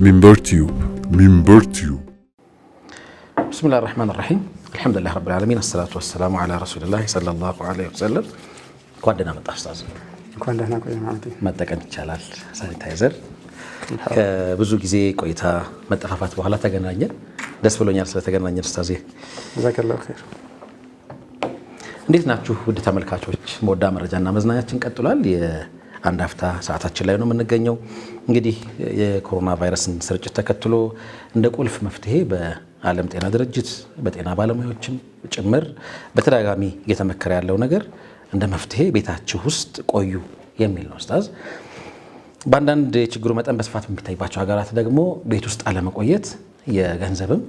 منبر تيوب. بسم الله الرحمن الرحيم. الحمد لله رب العالمين، الصلاة والسلام على رسول الله صلى الله عليه وسلم. ኳንደና መጣ ኡስታዝ። ኳንደና ቆይ ማለት መጠቀም ይቻላል ሳኒታይዘር። ከብዙ ጊዜ ቆይታ መጠፋፋት በኋላ ተገናኘን። ደስ ብሎኛል ስለተገናኘን ኡስታዝ። ጀዛከላሁ ኸይር። እንዴት ናችሁ ውድ ተመልካቾች? መወዳ መረጃና መዝናኛችን ቀጥሏል። የአንድ አፍታ ሰዓታችን ላይ ነው የምንገኘው። እንግዲህ የኮሮና ቫይረስን ስርጭት ተከትሎ እንደ ቁልፍ መፍትሄ በዓለም ጤና ድርጅት በጤና ባለሙያዎችም ጭምር በተደጋጋሚ እየተመከረ ያለው ነገር እንደ መፍትሄ ቤታችሁ ውስጥ ቆዩ የሚል ነው ኡስታዝ። በአንዳንድ የችግሩ መጠን በስፋት የሚታይባቸው ሀገራት ደግሞ ቤት ውስጥ አለመቆየት የገንዘብም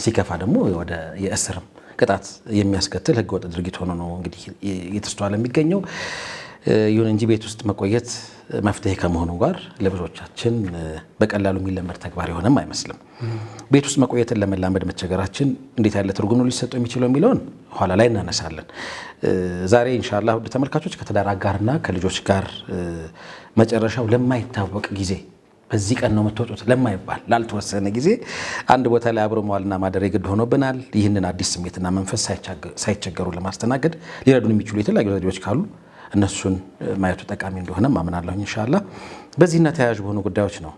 ሲከፋ ደግሞ ወደ የእስርም ቅጣት የሚያስከትል ህገወጥ ድርጊት ሆኖ ነው እንግዲህ እየተስተዋለ የሚገኘው። ይሁን እንጂ ቤት ውስጥ መቆየት መፍትሄ ከመሆኑ ጋር ለብዙዎቻችን በቀላሉ የሚለመድ ተግባር የሆነም አይመስልም። ቤት ውስጥ መቆየትን ለመላመድ መቸገራችን እንዴት ያለ ትርጉም ነው ሊሰጠው የሚችለው የሚለውን ኋላ ላይ እናነሳለን። ዛሬ ኢንሻአላህ ውድ ተመልካቾች ከትዳር አጋርና ከልጆች ጋር መጨረሻው ለማይታወቅ ጊዜ በዚህ ቀን ነው የምትወጡት ለማይባል ላልተወሰነ ጊዜ አንድ ቦታ ላይ አብሮ መዋልና ማደር የግድ ሆኖብናል። ይህንን አዲስ ስሜትና መንፈስ ሳይቸገሩ ለማስተናገድ ሊረዱን የሚችሉ የተለያዩ ዘዴዎች ካሉ እነሱን ማየቱ ጠቃሚ እንደሆነ አምናለሁ ኢንሻአላህ። በዚህና ተያያዥ በሆኑ ጉዳዮች ነው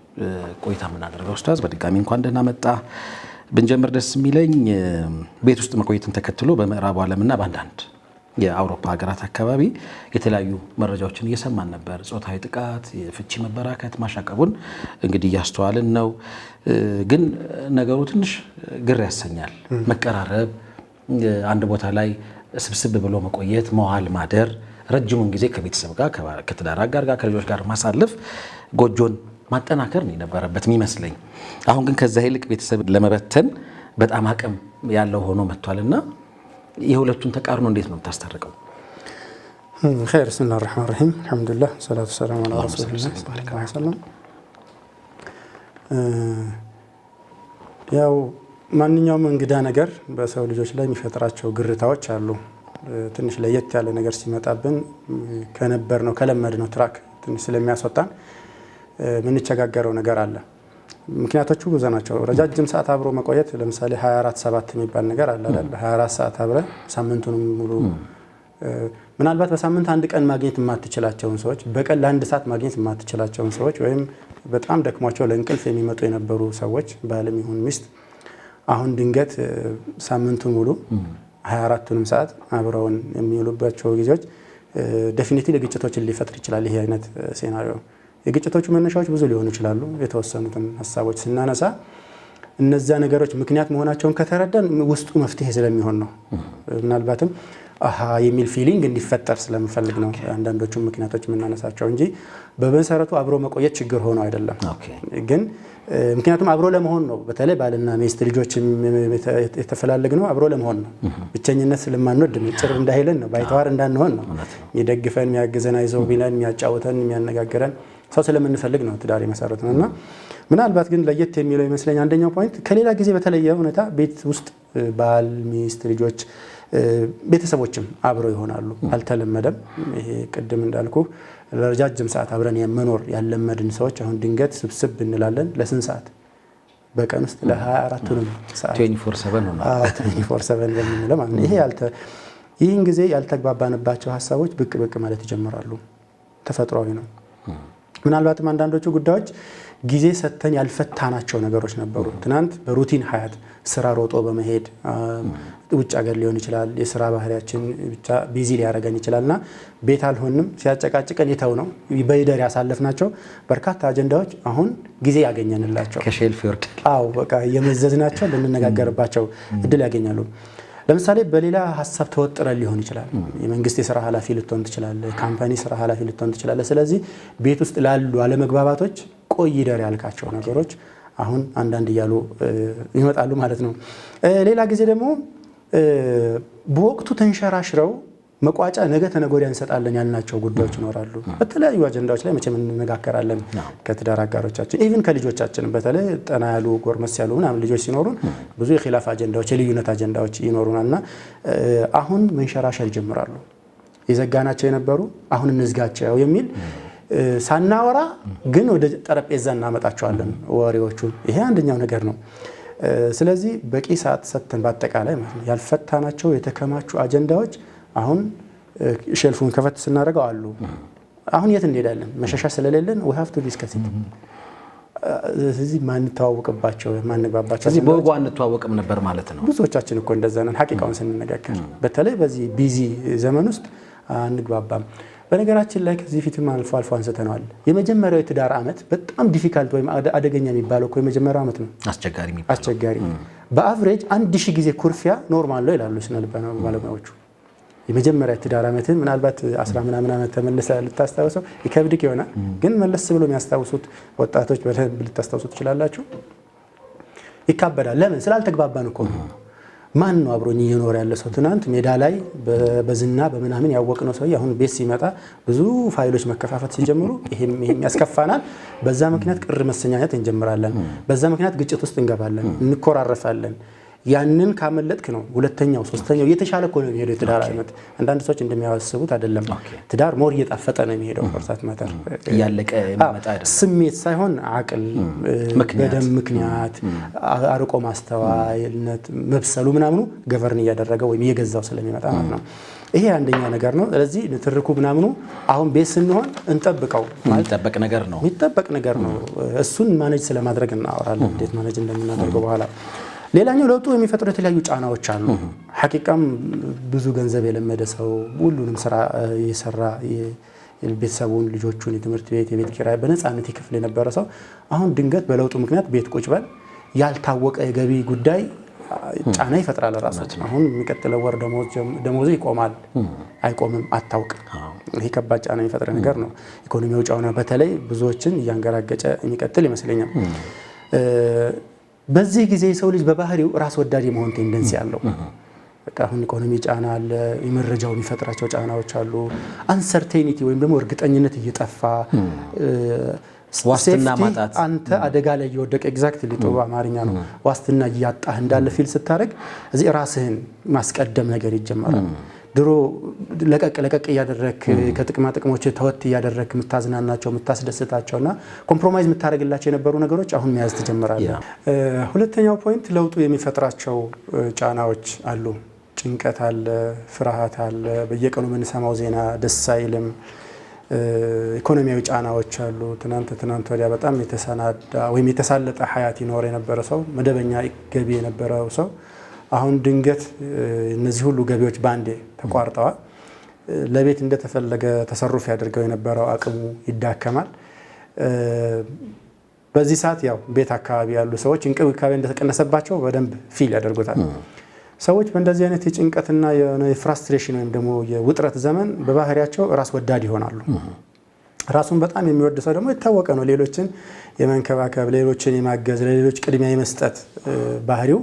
ቆይታ የምናደርገው ኡስታዝ። በድጋሚ እንኳን ደህና መጣ ብንጀምር ደስ የሚለኝ ቤት ውስጥ መቆየትን ተከትሎ በምዕራቡ ዓለምና በአንዳንድ የአውሮፓ ሀገራት አካባቢ የተለያዩ መረጃዎችን እየሰማን ነበር። ጾታዊ ጥቃት፣ የፍቺ መበራከት ማሻቀቡን እንግዲህ እያስተዋልን ነው። ግን ነገሩ ትንሽ ግር ያሰኛል። መቀራረብ፣ አንድ ቦታ ላይ ስብስብ ብሎ መቆየት፣ መዋል ማደር፣ ረጅሙን ጊዜ ከቤተሰብ ጋር ከትዳር አጋር ጋር ከልጆች ጋር ማሳለፍ ጎጆን ማጠናከር ነው የነበረበት የሚመስለኝ። አሁን ግን ከዛ ይልቅ ቤተሰብ ለመበተን በጣም አቅም ያለው ሆኖ መጥቷልና የሁለቱን ተቃርኖ እንዴት ነው የምታስታርቀው? ኸይር። ብስሚላሂ ረህማኒ ረሂም አልሐምዱሊላህ ሰላቱ ሰላሙ ዐላ ረሱሊላህ ሰለላሁ ዐለይሂ ወሰለም። ያው ማንኛውም እንግዳ ነገር በሰው ልጆች ላይ የሚፈጥራቸው ግርታዎች አሉ። ትንሽ ለየት ያለ ነገር ሲመጣብን ከነበር ነው ከለመድ ነው ትራክ ትንሽ ስለሚያስወጣን ምንቸጋገረው ነገር አለ። ምክንያቶቹ ብዙ ናቸው። ረጃጅም ሰዓት አብሮ መቆየት ለምሳሌ 24/7 የሚባል ነገር አለ አይደል? 24 ሰዓት አብረ ሳምንቱን ሙሉ ምናልባት በሳምንት አንድ ቀን ማግኘት የማትችላቸውን ሰዎች በቀን ለአንድ ሰዓት ማግኘት የማትችላቸውን ሰዎች ወይም በጣም ደክሟቸው ለእንቅልፍ የሚመጡ የነበሩ ሰዎች ባልም ይሁን ሚስት አሁን ድንገት ሳምንቱን ሙሉ 24ቱንም ሰዓት አብረውን የሚውሉባቸው ጊዜዎች ዴፊኒቲሊ ግጭቶችን ሊፈጥር ይችላል። ይሄ አይነት ሴናሪዮ የግጭቶቹ መነሻዎች ብዙ ሊሆኑ ይችላሉ። የተወሰኑትን ሀሳቦች ስናነሳ እነዛ ነገሮች ምክንያት መሆናቸውን ከተረዳን ውስጡ መፍትሄ ስለሚሆን ነው። ምናልባትም የሚል ፊሊንግ እንዲፈጠር ስለምፈልግ ነው አንዳንዶቹ ምክንያቶች የምናነሳቸው እንጂ በመሰረቱ አብሮ መቆየት ችግር ሆኖ አይደለም። ግን ምክንያቱም አብሮ ለመሆን ነው። በተለይ ባልና ሚስት ልጆች የተፈላልግ ነው አብሮ ለመሆን ነው። ብቸኝነት ስለማንወድ ጭር እንዳይለን ነው፣ ባይተዋር እንዳንሆን ነው። የሚደግፈን የሚያግዘን፣ አይዞህ ቢለን የሚያጫውተን የሚያነጋግረን ሰው ስለምንፈልግ ነው ትዳር የመሰረቱን እና ምናልባት ግን ለየት የሚለው ይመስለኝ አንደኛው ፖይንት ከሌላ ጊዜ በተለየ ሁኔታ ቤት ውስጥ ባል፣ ሚስት፣ ልጆች፣ ቤተሰቦችም አብረው ይሆናሉ። አልተለመደም። ይሄ ቅድም እንዳልኩ ለረጃጅም ሰዓት አብረን የመኖር ያለመድን ሰዎች አሁን ድንገት ስብስብ እንላለን። ለስንት ሰዓት በቀን ውስጥ ለ24ቱንም ሰዓት 24/7 ነው 24/7 በሚለው ማለት ነው። ይህን ጊዜ ያልተግባባንባቸው ሀሳቦች ብቅ ማለት ይጀምራሉ። ተፈጥሯዊ ነው። ምናልባትም አንዳንዶቹ ጉዳዮች ጊዜ ሰተን ያልፈታናቸው ነገሮች ነበሩ። ትናንት በሩቲን ሀያት ስራ ሮጦ በመሄድ ውጭ ሀገር ሊሆን ይችላል። የስራ ባህሪያችን ብቻ ቢዚ ሊያደርገን ይችላልና ቤት አልሆንም ሲያጨቃጭቀን የተው ነው በይደር ያሳለፍናቸው በርካታ አጀንዳዎች አሁን ጊዜ ያገኘንላቸው ከሼልፍ ይወርድ በቃ የመዘዝናቸው ልንነጋገርባቸው እድል ያገኛሉ። ለምሳሌ በሌላ ሀሳብ ተወጥረን ሊሆን ይችላል። የመንግስት የሥራ ኃላፊ ልትሆን ትችላለህ፣ ካምፓኒ ሥራ ኃላፊ ልትሆን ትችላለህ። ስለዚህ ቤት ውስጥ ላሉ አለመግባባቶች ቆይ ይደር ያልካቸው ነገሮች አሁን አንዳንድ እያሉ ይመጣሉ ማለት ነው። ሌላ ጊዜ ደግሞ በወቅቱ ተንሸራሽረው መቋጫ ነገ ተነጎሪያ እንሰጣለን ያልናቸው ጉዳዮች ይኖራሉ። በተለያዩ አጀንዳዎች ላይ መቼም እንነጋገራለን ከትዳር አጋሮቻችን ኢቭን ከልጆቻችን በተለይ ጠና ያሉ ጎርመስ ያሉ ምናምን ልጆች ሲኖሩን ብዙ የኺላፍ አጀንዳዎች የልዩነት አጀንዳዎች ይኖሩናልና አሁን መንሸራሸር ይጀምራሉ። የዘጋናቸው የነበሩ አሁን እንዝጋቸው የሚል ሳናወራ ግን ወደ ጠረጴዛ እናመጣቸዋለን ወሬዎቹን። ይሄ አንደኛው ነገር ነው። ስለዚህ በቂ ሰዓት ሰጥተን በአጠቃላይ ማለት ነው ያልፈታናቸው የተከማቹ አጀንዳዎች አሁን ሼልፉን ከፈት ስናደርገው አሉ። አሁን የት እንሄዳለን? መሸሻ ስለሌለን we have to discuss it። ስለዚህ ማንተዋወቅባቸው ማንግባባቸው ስለዚህ በወጉ አንተዋወቅም ነበር ማለት ነው። ብዙዎቻችን እኮ እንደዛ ነን ሐቂቃውን ስንነጋገር፣ በተለይ በዚህ ቢዚ ዘመን ውስጥ አንግባባም። በነገራችን ላይ ከዚህ ፊትም አልፎ አንስተነዋል። የመጀመሪያው የትዳር ዓመት በጣም ዲፊካልት ወይም አደገኛ የሚባለው እኮ የመጀመሪያው ዓመት ነው። አስቸጋሪ በአቨሬጅ 1000 ጊዜ ኩርፊያ ኖርማል ነው ይላሉ ስነ ልቦና ባለሙያዎቹ። የመጀመሪያ የትዳር ዓመትን ምናልባት 10 ምናምን ዓመት ተመልሰህ ልታስታውሰው ይከብድክ ይሆናል፣ ግን መለስ ብሎ የሚያስታውሱት ወጣቶች በደንብ ልታስታውሱት ትችላላችሁ። ይካበዳል። ለምን? ስላልተግባባን እኮ ነው። ማን ነው አብሮኝ እየኖረ ያለ ሰው? ትናንት ሜዳ ላይ በዝና በምናምን ያወቅነው ሰው አሁን ቤት ሲመጣ ብዙ ፋይሎች መከፋፈት ሲጀምሩ ይሄም ያስከፋናል። በዛ ምክንያት ቅር መሰኛኘት እንጀምራለን። በዛ ምክንያት ግጭት ውስጥ እንገባለን፣ እንኮራረፋለን። ያንን ካመለጥክ ነው ሁለተኛው ሶስተኛው እየተሻለ እኮ ነው የሚሄደው የትዳር ዓመት። አንዳንድ ሰዎች እንደሚያስቡት አይደለም። ትዳር ሞር እየጣፈጠ ነው የሚሄደው። ፎርሳት ማተር እያለቀ የሚመጣ አይደለም። ስሜት ሳይሆን አቅል፣ በደም ምክንያት አርቆ ማስተዋይነት መብሰሉ ምናምኑ ገቨርን እያደረገው ወይም እየገዛው ስለሚመጣ ማለት ነው። ይሄ አንደኛ ነገር ነው። ስለዚህ ንትርኩ ምናምኑ አሁን ቤት ስንሆን እንጠብቀው ማለት የሚጠበቅ ነገር ነው። እሱን ማኔጅ ስለማድረግ እናወራለን፣ እንዴት ማኔጅ እንደምናደርገው በኋላ። ሌላኛው ለውጡ የሚፈጥሩ የተለያዩ ጫናዎች አሉ። ሐቂቃም ብዙ ገንዘብ የለመደ ሰው ሁሉንም ስራ የሰራ ቤተሰቡን፣ ልጆቹን፣ የትምህርት ቤት፣ የቤት ኪራይ በነፃነት ይከፍል የነበረ ሰው አሁን ድንገት በለውጡ ምክንያት ቤት ቁጭ በል ያልታወቀ የገቢ ጉዳይ ጫና ይፈጥራል ራሱ። አሁን የሚቀጥለው ወር ደሞዝ ይቆማል አይቆምም አታውቅም። ይሄ ከባድ ጫና የሚፈጥር ነገር ነው። ኢኮኖሚው ጫና በተለይ ብዙዎችን እያንገራገጨ የሚቀጥል ይመስለኛል። በዚህ ጊዜ የሰው ልጅ በባህሪው ራስ ወዳድ የመሆን ቴንደንሲ አለው። በቃ አሁን ኢኮኖሚ ጫና አለ፣ የመረጃው የሚፈጥራቸው ጫናዎች አሉ። አንሰርቴኒቲ ወይም ደግሞ እርግጠኝነት እየጠፋ ዋስትና ማጣት፣ አንተ አደጋ ላይ እየወደቀ ኤግዛክትሊ ጥሩ አማርኛ ነው። ዋስትና እያጣህ እንዳለ ፊል ስታደርግ እዚህ ራስህን ማስቀደም ነገር ይጀምራል። ድሮ ለቀቅ እያደረክ ከጥቅማ ጥቅሞች ተወት እያደረክ የምታዝናናቸው የምታስደስታቸውና ኮምፕሮማይዝ የምታደርግላቸው የነበሩ ነገሮች አሁን መያዝ ትጀምራለህ። ሁለተኛው ፖይንት ለውጡ የሚፈጥራቸው ጫናዎች አሉ። ጭንቀት አለ፣ ፍርሃት አለ። በየቀኑ የምንሰማው ዜና ደስ አይልም። ኢኮኖሚያዊ ጫናዎች አሉ። ትናንት ወዲያ በጣም የተሰናዳ ወይም የተሳለጠ ሀያት ይኖር የነበረ ሰው፣ መደበኛ ገቢ የነበረው ሰው አሁን ድንገት እነዚህ ሁሉ ገቢዎች ባንዴ ተቋርጠዋል። ለቤት እንደተፈለገ ተሰሩፍ ያደርገው የነበረው አቅሙ ይዳከማል። በዚህ ሰዓት ያው ቤት አካባቢ ያሉ ሰዎች እንክብካቤ እንደተቀነሰባቸው በደንብ ፊል ያደርጉታል። ሰዎች በእንደዚህ አይነት የጭንቀትና የፍራስትሬሽን ወይም ደግሞ የውጥረት ዘመን በባህሪያቸው ራስ ወዳድ ይሆናሉ። ራሱን በጣም የሚወድ ሰው ደግሞ የታወቀ ነው። ሌሎችን የመንከባከብ፣ ሌሎችን የማገዝ፣ ለሌሎች ቅድሚያ የመስጠት ባህሪው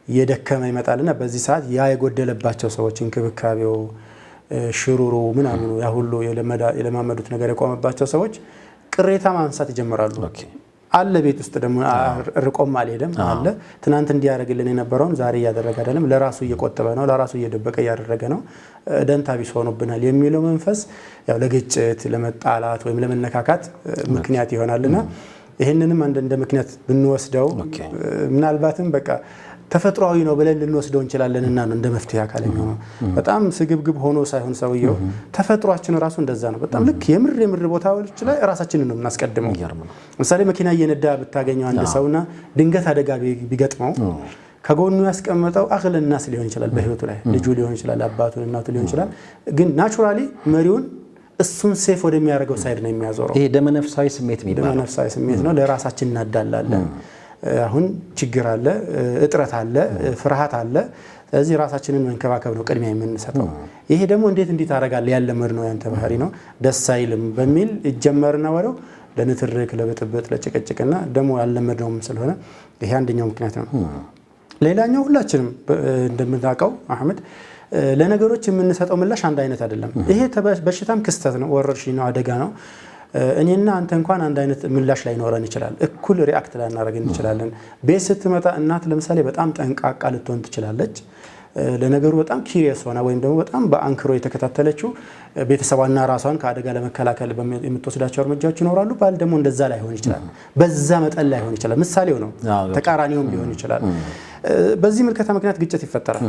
እየደከመ ይመጣልና በዚህ ሰዓት ያ የጎደለባቸው ሰዎች እንክብካቤው፣ ሽሩሩ ምናምኑ ያ ሁሉ የለማመዱት ነገር የቆመባቸው ሰዎች ቅሬታ ማንሳት ይጀምራሉ። አለ ቤት ውስጥ ደግሞ ርቆም አልሄደም አለ። ትናንት እንዲያደርግልን የነበረውን ዛሬ እያደረገ አይደለም፣ ለራሱ እየቆጠበ ነው፣ ለራሱ እየደበቀ እያደረገ ነው፣ ደንታ ቢስ ሆኖብናል የሚለው መንፈስ ያው ለግጭት፣ ለመጣላት ወይም ለመነካካት ምክንያት ይሆናልና ይህንንም እንደ ምክንያት ብንወስደው ምናልባትም በቃ ተፈጥሯዊ ነው ብለን ልንወስደው እንችላለንና ነው እንደ መፍትሄ አካል የሚሆነው። በጣም ስግብግብ ሆኖ ሳይሆን ሰውየው ተፈጥሯችን ራሱ እንደዛ ነው። በጣም ልክ የምር ቦታዎች ላይ ራሳችንን ነው የምናስቀድመው። ለምሳሌ መኪና እየነዳ ብታገኘው አንድ ሰውና ድንገት አደጋ ቢገጥመው ከጎኑ ያስቀመጠው አክል ናስ ሊሆን ይችላል፣ በህይወቱ ላይ ልጁ ሊሆን ይችላል፣ አባቱ እናቱ ሊሆን ይችላል። ግን ናቹራሊ መሪውን እሱን ሴፍ ወደሚያደርገው ሳይድ ነው የሚያዞረው። ይሄ ደመነፍሳዊ ስሜት የሚባለው ደመነፍሳዊ ስሜት ነው። ለራሳችን እናዳላለን። አሁን ችግር አለ፣ እጥረት አለ፣ ፍርሃት አለ። ስለዚህ ራሳችንን መንከባከብ ነው ቅድሚያ የምንሰጠው። ይሄ ደግሞ እንዴት አደርጋለሁ ያለመድ ነው ያንተ ባህሪ ነው ደስ አይልም በሚል ይጀመርና ወደው ለንትርክ፣ ለብጥብጥ፣ ለጭቅጭቅና ደግሞ ያለመድነውም ስለሆነ ይሄ አንደኛው ምክንያት ነው። ሌላኛው ሁላችንም እንደምናውቀው አህመድ ለነገሮች የምንሰጠው ምላሽ አንድ አይነት አይደለም። ይሄ በሽታም ክስተት ነው፣ ወረርሽኝ ነው፣ አደጋ ነው። እኔና አንተ እንኳን አንድ አይነት ምላሽ ላይ ኖረን ይችላል። እኩል ሪአክት ላናደርግ እንችላለን። ቤት ስትመጣ እናት ለምሳሌ በጣም ጠንቃቃ ልትሆን ትችላለች። ለነገሩ በጣም ኪሪየስ ሆና ወይም ደግሞ በጣም በአንክሮ የተከታተለችው ቤተሰቧና ራሷን ከአደጋ ለመከላከል የምትወስዳቸው እርምጃዎች ይኖራሉ። ባል ደግሞ እንደዛ ላይሆን ይችላል፣ በዛ መጠን ላይሆን ይችላል። ምሳሌው ነው፣ ተቃራኒውም ሊሆን ይችላል። በዚህ ምልከታ ምክንያት ግጭት ይፈጠራል።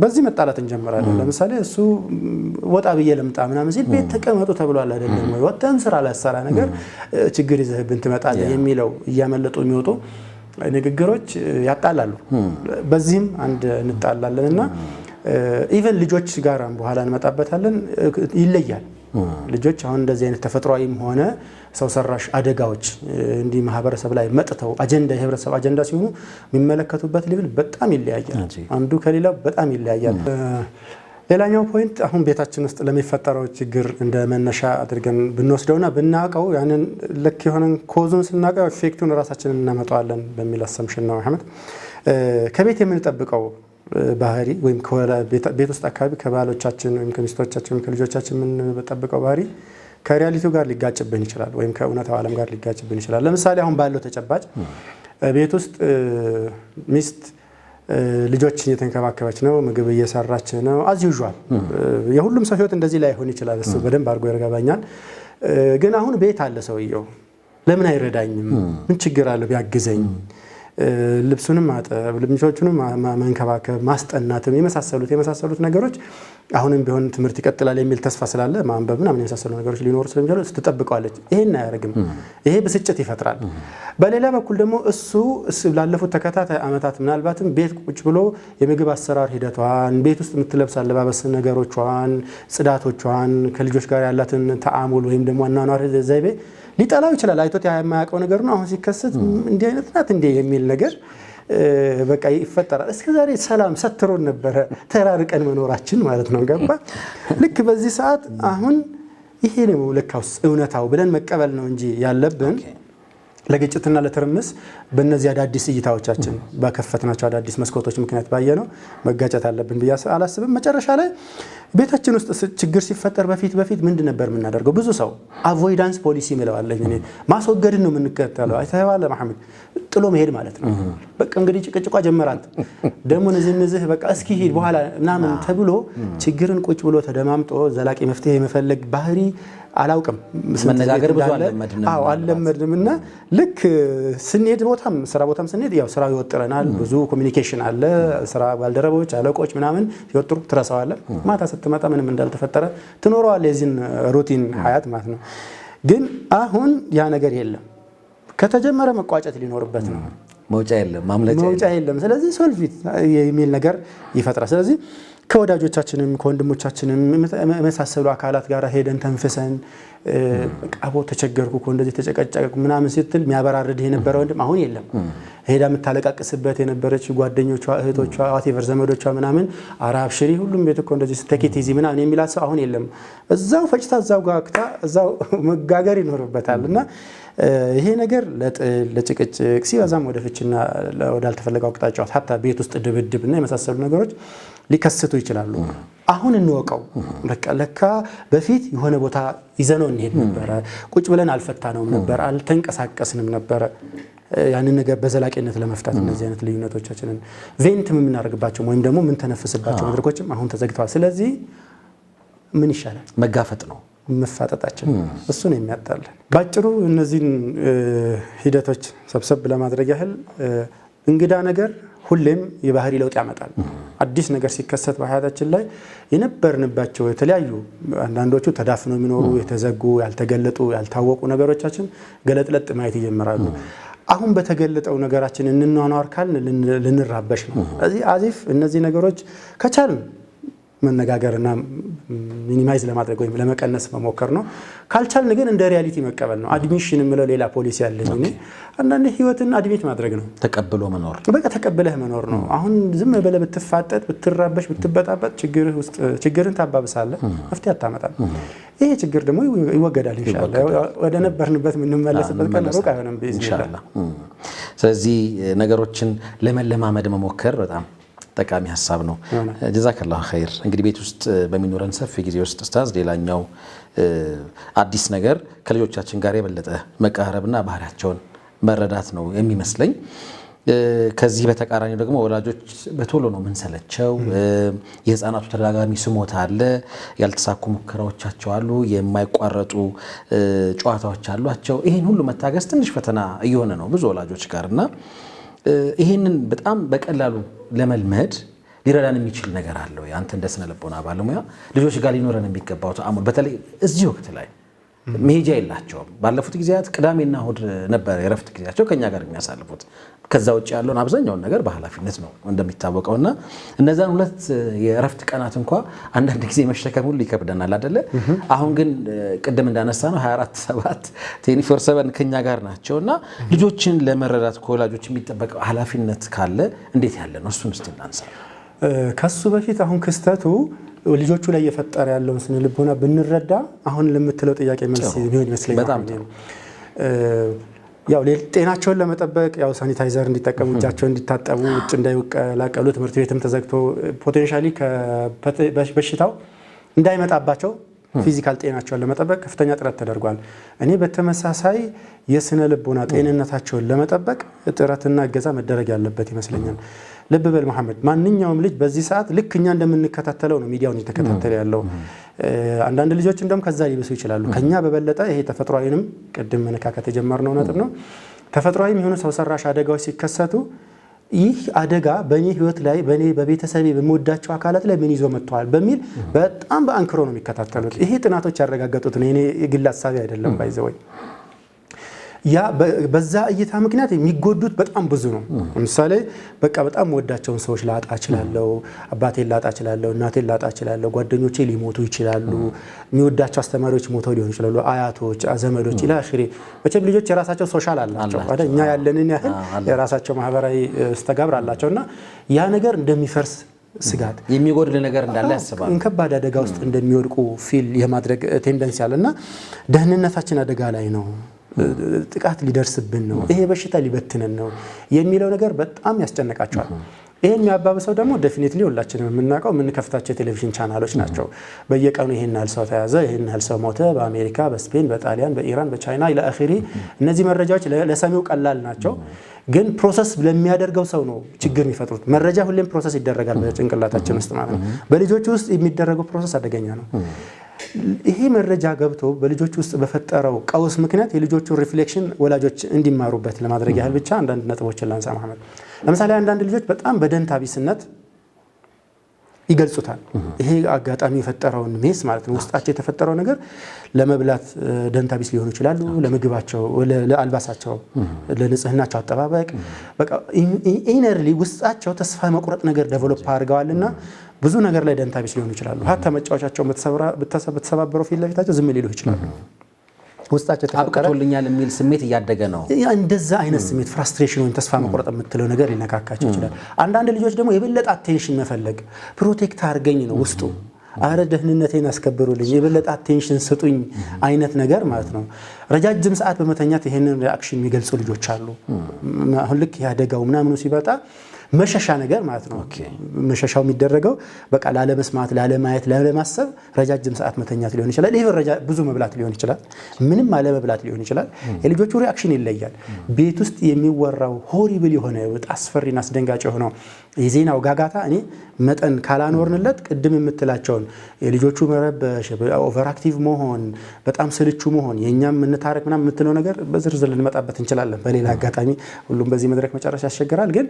በዚህ መጣላት እንጀምራለን። ለምሳሌ እሱ ወጣ ብዬ ልምጣ ምናምን ሲል ቤት ተቀመጡ ተብሏል አይደለም ወይ ወጣን ስራ ላሰራ ነገር ችግር ይዘህብን ትመጣለህ የሚለው እያመለጡ የሚወጡ ንግግሮች ያጣላሉ። በዚህም አንድ እንጣላለንና ኢቨን ልጆች ጋር በኋላ እንመጣበታለን ይለያል። ልጆች አሁን እንደዚህ አይነት ተፈጥሯዊም ሆነ ሰው ሰራሽ አደጋዎች እንዲህ ማህበረሰብ ላይ መጥተው አጀንዳ የህብረተሰብ አጀንዳ ሲሆኑ የሚመለከቱበት ሌቭል በጣም ይለያያል። አንዱ ከሌላው በጣም ይለያያል። ሌላኛው ፖይንት አሁን ቤታችን ውስጥ ለሚፈጠረው ችግር እንደ መነሻ አድርገን ብንወስደውና ብናውቀው ያንን ልክ የሆነን ኮዙን ስናውቀው ኢፌክቱን ራሳችንን እናመጣዋለን በሚል አሰምሽን ነው አህመድ። ከቤት የምንጠብቀው ባህሪ ወይም ቤት ውስጥ አካባቢ ከባሎቻችን ወይም ከሚስቶቻችን ወይም ከልጆቻችን የምንጠብቀው ባህሪ ከሪያሊቲው ጋር ሊጋጭብን ይችላል፣ ወይም ከእውነታው ዓለም ጋር ሊጋጭብን ይችላል። ለምሳሌ አሁን ባለው ተጨባጭ ቤት ውስጥ ሚስት ልጆች እየተንከባከበች ነው፣ ምግብ እየሰራች ነው። አዝ ዩዥዋል የሁሉም ሰው ህይወት እንደዚህ ላይሆን ይችላል። እሱ በደንብ አድርጎ ያረጋባኛል። ግን አሁን ቤት አለ ሰውየው፣ ለምን አይረዳኝም? ምን ችግር አለው ቢያግዘኝ? ልብሱንም ማጠብ፣ ልጆቹንም መንከባከብ፣ ማስጠናትም የመሳሰሉት ነገሮች አሁንም ቢሆን ትምህርት ይቀጥላል የሚል ተስፋ ስላለ ማንበብ ምናምን የመሳሰሉ ነገሮች ሊኖሩ ስለሚችሉ ስትጠብቀዋለች። ይሄን አያደርግም። ይሄ ብስጭት ይፈጥራል። በሌላ በኩል ደግሞ እሱ ላለፉት ተከታታይ ዓመታት ምናልባትም ቤት ቁጭ ብሎ የምግብ አሰራር ሂደቷን፣ ቤት ውስጥ የምትለብስ አለባበስ ነገሮቿን፣ ጽዳቶቿን፣ ከልጆች ጋር ያላትን ተአሙል ወይም ደግሞ አኗኗር ዘይቤ ሊጠላው ይችላል። አይቶት የማያውቀው ነገር ነው። አሁን ሲከሰት እንዲህ አይነት ናት እንዴ የሚል ነገር በቃ ይፈጠራል። እስከዛሬ ሰላም ሰትሮን ነበረ ተራርቀን መኖራችን ማለት ነው። ገባ? ልክ በዚህ ሰዓት አሁን ይሄ ነው ለካውስ እውነታው ብለን መቀበል ነው እንጂ ያለብን ለግጭትና ለትርምስ በእነዚህ አዳዲስ እይታዎቻችን በከፈትናቸው አዳዲስ መስኮቶች ምክንያት ባየነው መጋጨት አለብን ብዬ አላስብም። መጨረሻ ላይ ቤታችን ውስጥ ችግር ሲፈጠር በፊት ምንድን ነበር የምናደርገው? ብዙ ሰው አቮይዳንስ ፖሊሲ ምለዋለኝ እኔ ማስወገድን ነው የምንከተለው። አይተዋለ መሐመድ ጥሎ መሄድ ማለት ነው። በቃ እንግዲህ ጭቅጭቋ ጀመራት ደግሞ ንዝህ በቃ እስኪ ሂድ በኋላ ምናምን ተብሎ ችግርን ቁጭ ብሎ ተደማምጦ ዘላቂ መፍትሄ የመፈለግ ባህሪ አላውቅም። መነጋገር ብዙ አልለመድንም እና ልክ ስንሄድ ስራ ቦታም ስንሄድ ያው ስራው ይወጥረናል። ብዙ ኮሚኒኬሽን አለ። ስራ ባልደረቦች፣ አለቆች ምናምን ይወጥሩ ትረሳዋለህ። ማታ ስትመጣ ምንም እንዳልተፈጠረ ትኖረዋለህ የዚህን ሩቲን ሀያት ማለት ነው። ግን አሁን ያ ነገር የለም። ከተጀመረ መቋጨት ሊኖርበት ነው። መውጫ የለም፣ ማምለጫ የለም። ስለዚህ ሶልፊት የሚል ነገር ይፈጥራል። ስለዚህ ከወዳጆቻችንም ከወንድሞቻችንም የመሳሰሉ አካላት ጋር ሄደን ተንፍሰን አቦ ተቸገርኩ እኮ እንደዚህ ተጨቀጨቅኩ ምናምን ስትል የሚያበራርድህ የነበረ ወንድም አሁን የለም። ሄዳ የምታለቃቅስበት የነበረች ጓደኞቿ፣ እህቶቿ፣ ዋቴቨር ዘመዶቿ ምናምን አራብ ሽሪ ሁሉም ቤት እኮ እንደዚህ ቴኬት ይዚ ምናምን የሚላት ሰው አሁን የለም። እዛው ፈጭታ እዛው ጋክታ እዛው መጋገር ይኖርበታል። እና ይሄ ነገር ለጭቅጭቅ ሲበዛም ወደ ፍችና ወዳልተፈለገው አቅጣጫ ሀታ ቤት ውስጥ ድብድብና የመሳሰሉ ነገሮች ሊከሰቱ ይችላሉ። አሁን እንወቀው። ለካ በፊት የሆነ ቦታ ይዘነው እንሄድ ነበረ፣ ቁጭ ብለን አልፈታነውም ነበር፣ አልተንቀሳቀስንም ነበረ። ያንን ነገር በዘላቂነት ለመፍታት እነዚህ አይነት ልዩነቶቻችንን ቬንትም የምናደርግባቸው ወይም ደግሞ ምን ተነፍስባቸው መድረኮችም አሁን ተዘግተዋል። ስለዚህ ምን ይሻላል? መጋፈጥ ነው መፋጠጣችን። እሱ ነው የሚያጣለን። ባጭሩ እነዚህን ሂደቶች ሰብሰብ ለማድረግ ያህል እንግዳ ነገር ሁሌም የባህሪ ለውጥ ያመጣል። አዲስ ነገር ሲከሰት በሀያታችን ላይ የነበርንባቸው የተለያዩ አንዳንዶቹ ተዳፍነው የሚኖሩ የተዘጉ ያልተገለጡ ያልታወቁ ነገሮቻችን ገለጥለጥ ማየት ይጀምራሉ። አሁን በተገለጠው ነገራችን እንኗኗር ካልን ልንራበሽ ነው። ስለዚህ አዚፍ እነዚህ ነገሮች ከቻልን መነጋገርና ሚኒማይዝ ለማድረግ ወይም ለመቀነስ መሞከር ነው። ካልቻልን ግን እንደ ሪያሊቲ መቀበል ነው። አድሚሽን የምለው ሌላ ፖሊሲ ያለኝ እኔ አንዳንድ ህይወትን አድሚት ማድረግ ነው። ተቀብሎ መኖር በቃ ተቀብለህ መኖር ነው። አሁን ዝም ብለህ ብትፋጠጥ ብትራበሽ ብትበጣበጥ ችግርን ታባብሳለህ፣ መፍትሄ አታመጣም። ይሄ ችግር ደግሞ ይወገዳል ኢንሻአላህ። ወደ ነበርንበት የምንመለስበት ቀን ሩቅ አይሆንም ኢንሻአላህ። ስለዚህ ነገሮችን ለመለማመድ መሞከር በጣም ጠቃሚ ሀሳብ ነው። ጀዛከላሁ ኸይር። እንግዲህ ቤት ውስጥ በሚኖረን ሰፊ ጊዜ ውስጥ ኡስታዝ ሌላኛው አዲስ ነገር ከልጆቻችን ጋር የበለጠ መቃረብና ባህሪያቸውን መረዳት ነው የሚመስለኝ። ከዚህ በተቃራኒ ደግሞ ወላጆች በቶሎ ነው ምንሰለቸው። የህፃናቱ ተደጋጋሚ ስሞታ አለ፣ ያልተሳኩ ሙከራዎቻቸው አሉ፣ የማይቋረጡ ጨዋታዎች አሏቸው። ይህን ሁሉ መታገስ ትንሽ ፈተና እየሆነ ነው ብዙ ወላጆች ጋር እና ይህንን በጣም በቀላሉ ለመልመድ ሊረዳን የሚችል ነገር አለው። አንተ እንደ ስነ ልቦና ባለሙያ ልጆች ጋር ሊኖረን የሚገባው ተአምር በተለይ እዚህ ወቅት ላይ መሄጃ የላቸውም። ባለፉት ጊዜያት ቅዳሜና እሁድ ነበር የረፍት ጊዜያቸው ከኛ ጋር የሚያሳልፉት። ከዛ ውጭ ያለውን አብዛኛውን ነገር በኃላፊነት ነው እንደሚታወቀውና እነዛን ሁለት የረፍት ቀናት እንኳ አንዳንድ ጊዜ መሸከም ሁሉ ይከብደናል አይደለ? አሁን ግን ቅድም እንዳነሳ ነው 24/7 24/7 ከኛ ጋር ናቸውና ልጆችን ለመረዳት ከወላጆች የሚጠበቀው ኃላፊነት ካለ እንዴት ያለ ነው? እሱን እስቲ እናንሳ። ከሱ በፊት አሁን ክስተቱ ልጆቹ ላይ እየፈጠረ ያለውን ስነ ልቦና ብንረዳ አሁን ለምትለው ጥያቄ መልስ ቢሆን ይመስለኛል። በጣም ያው ጤናቸውን ለመጠበቅ ያው ሳኒታይዘር እንዲጠቀሙ፣ እጃቸውን እንዲታጠቡ፣ ውጭ እንዳይቀላቀሉ፣ ትምህርት ቤትም ተዘግቶ ፖቴንሻሊ በሽታው እንዳይመጣባቸው ፊዚካል ጤናቸውን ለመጠበቅ ከፍተኛ ጥረት ተደርጓል። እኔ በተመሳሳይ የስነ ልቦና ጤንነታቸውን ለመጠበቅ ጥረትና እገዛ መደረግ ያለበት ይመስለኛል። ልብ በል መሐመድ፣ ማንኛውም ልጅ በዚህ ሰዓት ልክ እኛ እንደምንከታተለው ነው ሚዲያውን እየተከታተለ ያለው። አንዳንድ ልጆች እንደውም ከዛ ሊብሱ ይችላሉ። ከኛ በበለጠ ይሄ ተፈጥሯዊንም ቅድም መነካከት የጀመርነው ነጥብ ነው። ተፈጥሯዊም የሆኑ ሰው ሰራሽ አደጋዎች ሲከሰቱ ይህ አደጋ በእኔ ህይወት ላይ በእኔ በቤተሰቤ በምወዳቸው አካላት ላይ ምን ይዞ መጥተዋል በሚል በጣም በአንክሮ ነው የሚከታተሉት። ይሄ ጥናቶች ያረጋገጡት ነው፣ የኔ የግል ሀሳቤ አይደለም። ባይዘወይ ያ በዛ እይታ ምክንያት የሚጎዱት በጣም ብዙ ነው። ለምሳሌ በቃ በጣም ወዳቸውን ሰዎች ላጣ እችላለሁ፣ አባቴን ላጣ እችላለሁ፣ እናቴን ላጣ እችላለሁ፣ ጓደኞቼ ሊሞቱ ይችላሉ፣ የሚወዳቸው አስተማሪዎች ሞተው ሊሆኑ ይችላሉ፣ አያቶች፣ ዘመዶች ኢላ አኺሪ። መቼም ልጆች የራሳቸው ሶሻል አላቸው አይደል? እኛ ያለንን ያህል የራሳቸው ማህበራዊ መስተጋብር አላቸውና ያ ነገር እንደሚፈርስ ስጋት የሚጎድል ነገር እንዳለ ያስባሉ። ከባድ አደጋ ውስጥ እንደሚወድቁ ፊል የማድረግ ቴንደንሲ አለና ደህንነታችን አደጋ ላይ ነው፣ ጥቃት ሊደርስብን ነው፣ ይሄ በሽታ ሊበትነን ነው የሚለው ነገር በጣም ያስጨነቃቸዋል። ይሄን የሚያባብሰው ደግሞ ዴፊኒትሊ ሁላችንም የምናውቀው የምንከፍታቸው የቴሌቪዥን ቻናሎች ናቸው። በየቀኑ ይሄን ያህል ሰው ተያዘ፣ ይሄን ያህል ሰው ሞተ፣ በአሜሪካ፣ በስፔን፣ በጣሊያን፣ በኢራን፣ በቻይና ኢላ አኺሪ። እነዚህ መረጃዎች ለሰሚው ቀላል ናቸው፣ ግን ፕሮሰስ ለሚያደርገው ሰው ነው ችግር የሚፈጥሩት። መረጃ ሁሌም ፕሮሰስ ይደረጋል በጭንቅላታችን ውስጥ ማለት ነው። በልጆች ውስጥ የሚደረገው ፕሮሰስ አደገኛ ነው። ይሄ መረጃ ገብቶ በልጆች ውስጥ በፈጠረው ቀውስ ምክንያት የልጆቹ ሪፍሌክሽን ወላጆች እንዲማሩበት ለማድረግ ያህል ብቻ አንዳንድ ነጥቦችን ላንሳ መሐመድ። ለምሳሌ አንዳንድ ልጆች በጣም በደንታ ቢስነት ይገልጹታል። ይሄ አጋጣሚ የፈጠረውን ሜስ ማለት ነው፣ ውስጣቸው የተፈጠረው ነገር ለመብላት ደንታ ቢስ ሊሆኑ ይችላሉ፣ ለምግባቸው፣ ለአልባሳቸው፣ ለንጽህናቸው አጠባበቅ በቃ ኢነርሊ ውስጣቸው ተስፋ መቁረጥ ነገር ዴቨሎፕ አድርገዋልና ብዙ ነገር ላይ ደንታ ቢስ ሊሆኑ ይችላሉ። ሀታ መጫወቻቸው በተሰባበረው ፊት ለፊታቸው ዝም ሊሉ ይችላሉ። ውስጣቸው ተፈቀረልኛል የሚል ስሜት እያደገ ነው። እንደዛ አይነት ስሜት ፍራስትሬሽን ወይም ተስፋ መቁረጥ የምትለው ነገር ሊነካካቸው ይችላል። አንዳንድ ልጆች ደግሞ የበለጠ አቴንሽን መፈለግ፣ ፕሮቴክት አድርገኝ ነው ውስጡ፣ አረ ደህንነቴን አስከብሩልኝ፣ የበለጠ አቴንሽን ስጡኝ አይነት ነገር ማለት ነው። ረጃጅም ሰዓት በመተኛት ይሄንን ሪአክሽን የሚገልጹ ልጆች አሉ። አሁን ልክ ያደጋው ምናምኑ ሲበጣ መሸሻ ነገር ማለት ነው። መሸሻው የሚደረገው በቃ ላለመስማት፣ ላለማየት፣ ላለማሰብ ረጃጅም ሰዓት መተኛት ሊሆን ይችላል። ይሄ ብዙ መብላት ሊሆን ይችላል። ምንም አለመብላት ሊሆን ይችላል። የልጆቹ ሪአክሽን ይለያል። ቤት ውስጥ የሚወራው ሆሪብል የሆነ አስፈሪና አስደንጋጭ የሆነው የዜናው ጋጋታ እኔ መጠን ካላኖርንለት ቅድም የምትላቸውን የልጆቹ መረበሽ፣ ኦቨር አክቲቭ መሆን፣ በጣም ስልቹ መሆን፣ የኛም እንታረቅ ምናምን የምትለው ነገር በዝርዝር ልንመጣበት እንችላለን በሌላ አጋጣሚ። ሁሉም በዚህ መድረክ መጨረሻ ያስቸግራል። ግን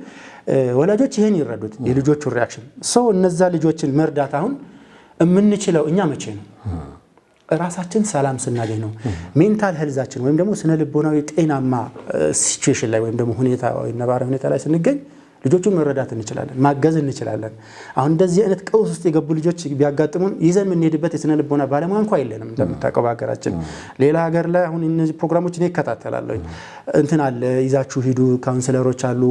ወላጆች ይሄን ይረዱት የልጆቹ ሪአክሽን። ሰው እነዛ ልጆችን መርዳት አሁን የምንችለው እኛ መቼ ነው? ራሳችን ሰላም ስናገኝ ነው። ሜንታል ሄልዛችን ወይም ደግሞ ስነ ልቦናዊ ጤናማ ሲቹዌሽን ላይ ወይም ደግሞ ሁኔታ ወይም ነባራዊ ሁኔታ ላይ ስንገኝ ልጆቹን መረዳት እንችላለን፣ ማገዝ እንችላለን። አሁን እንደዚህ አይነት ቀውስ ውስጥ የገቡ ልጆች ቢያጋጥሙን ይዘን የምንሄድበት የስነ ልቦና ባለሙያ እንኳን የለንም። እንደምታውቀው በሀገራችን ሌላ ሀገር ላይ አሁን እነዚህ ፕሮግራሞች እኔ እከታተላለሁ። እንትን አለ ይዛችሁ ሂዱ፣ ካውንስለሮች አሉ፣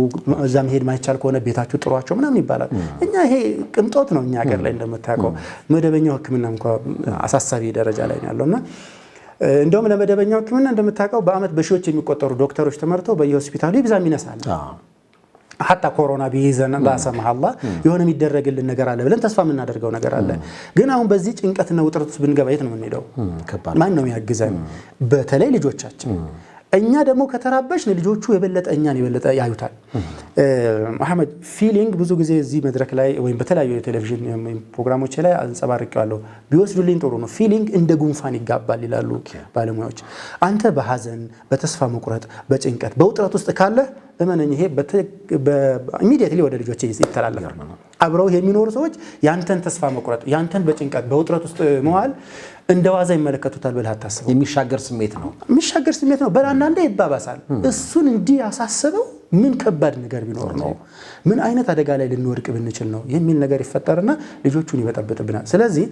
እዛ መሄድ ማይቻል ከሆነ ቤታችሁ ጥሯቸው ምናምን ይባላል። እኛ ይሄ ቅንጦት ነው። እኛ ሀገር ላይ እንደምታውቀው መደበኛው ሕክምና እንኳን አሳሳቢ ደረጃ ላይ ነው ያለውና እንደውም ለመደበኛው ሕክምና እንደምታውቀው በአመት በሺዎች የሚቆጠሩ ዶክተሮች ተመርተው በየሆስፒታሉ ይብዛም ይነሳል። ሀታ ኮሮና ቢይዘን ላሰማህ አላህ የሆነ የሚደረግልን ነገር አለ ብለን ተስፋ የምናደርገው ነገር አለ። ግን አሁን በዚህ ጭንቀትና ውጥረት ውስጥ ብንገባ የት ነው የምንሄደው? ማን ነው የሚያግዘን? በተለይ ልጆቻችን እኛ ደግሞ ከተራበሽን ልጆቹ የበለጠ እኛን የበለጠ ያዩታል። መሐመድ ፊሊንግ ብዙ ጊዜ እዚህ መድረክ ላይ ወይም በተለያዩ የቴሌቪዥን ፕሮግራሞች ላይ አንጸባርቄዋለሁ። ቢወስዱልኝ ጥሩ ነው። ፊሊንግ እንደ ጉንፋን ይጋባል ይላሉ ባለሙያዎች። አንተ በሐዘን፣ በተስፋ መቁረጥ፣ በጭንቀት፣ በውጥረት ውስጥ ካለ እመነኝ ይሄ ኢሚዲየትሊ ወደ ልጆች ይተላለፋል። አብረው የሚኖሩ ሰዎች ያንተን ተስፋ መቁረጥ፣ ያንተን በጭንቀት በውጥረት ውስጥ መዋል እንደ ዋዛ ይመለከቱታል ብለህ አታስበው። የሚሻገር ስሜት ነው። የሚሻገር ስሜት ነው። በአንዳንዴ ይባባሳል። እሱን እንዲህ ያሳሰበው ምን ከባድ ነገር ቢኖር ነው? ምን አይነት አደጋ ላይ ልንወድቅ ብንችል ነው የሚል ነገር ይፈጠርና ልጆቹን ይበጠብጥብናል። ስለዚህ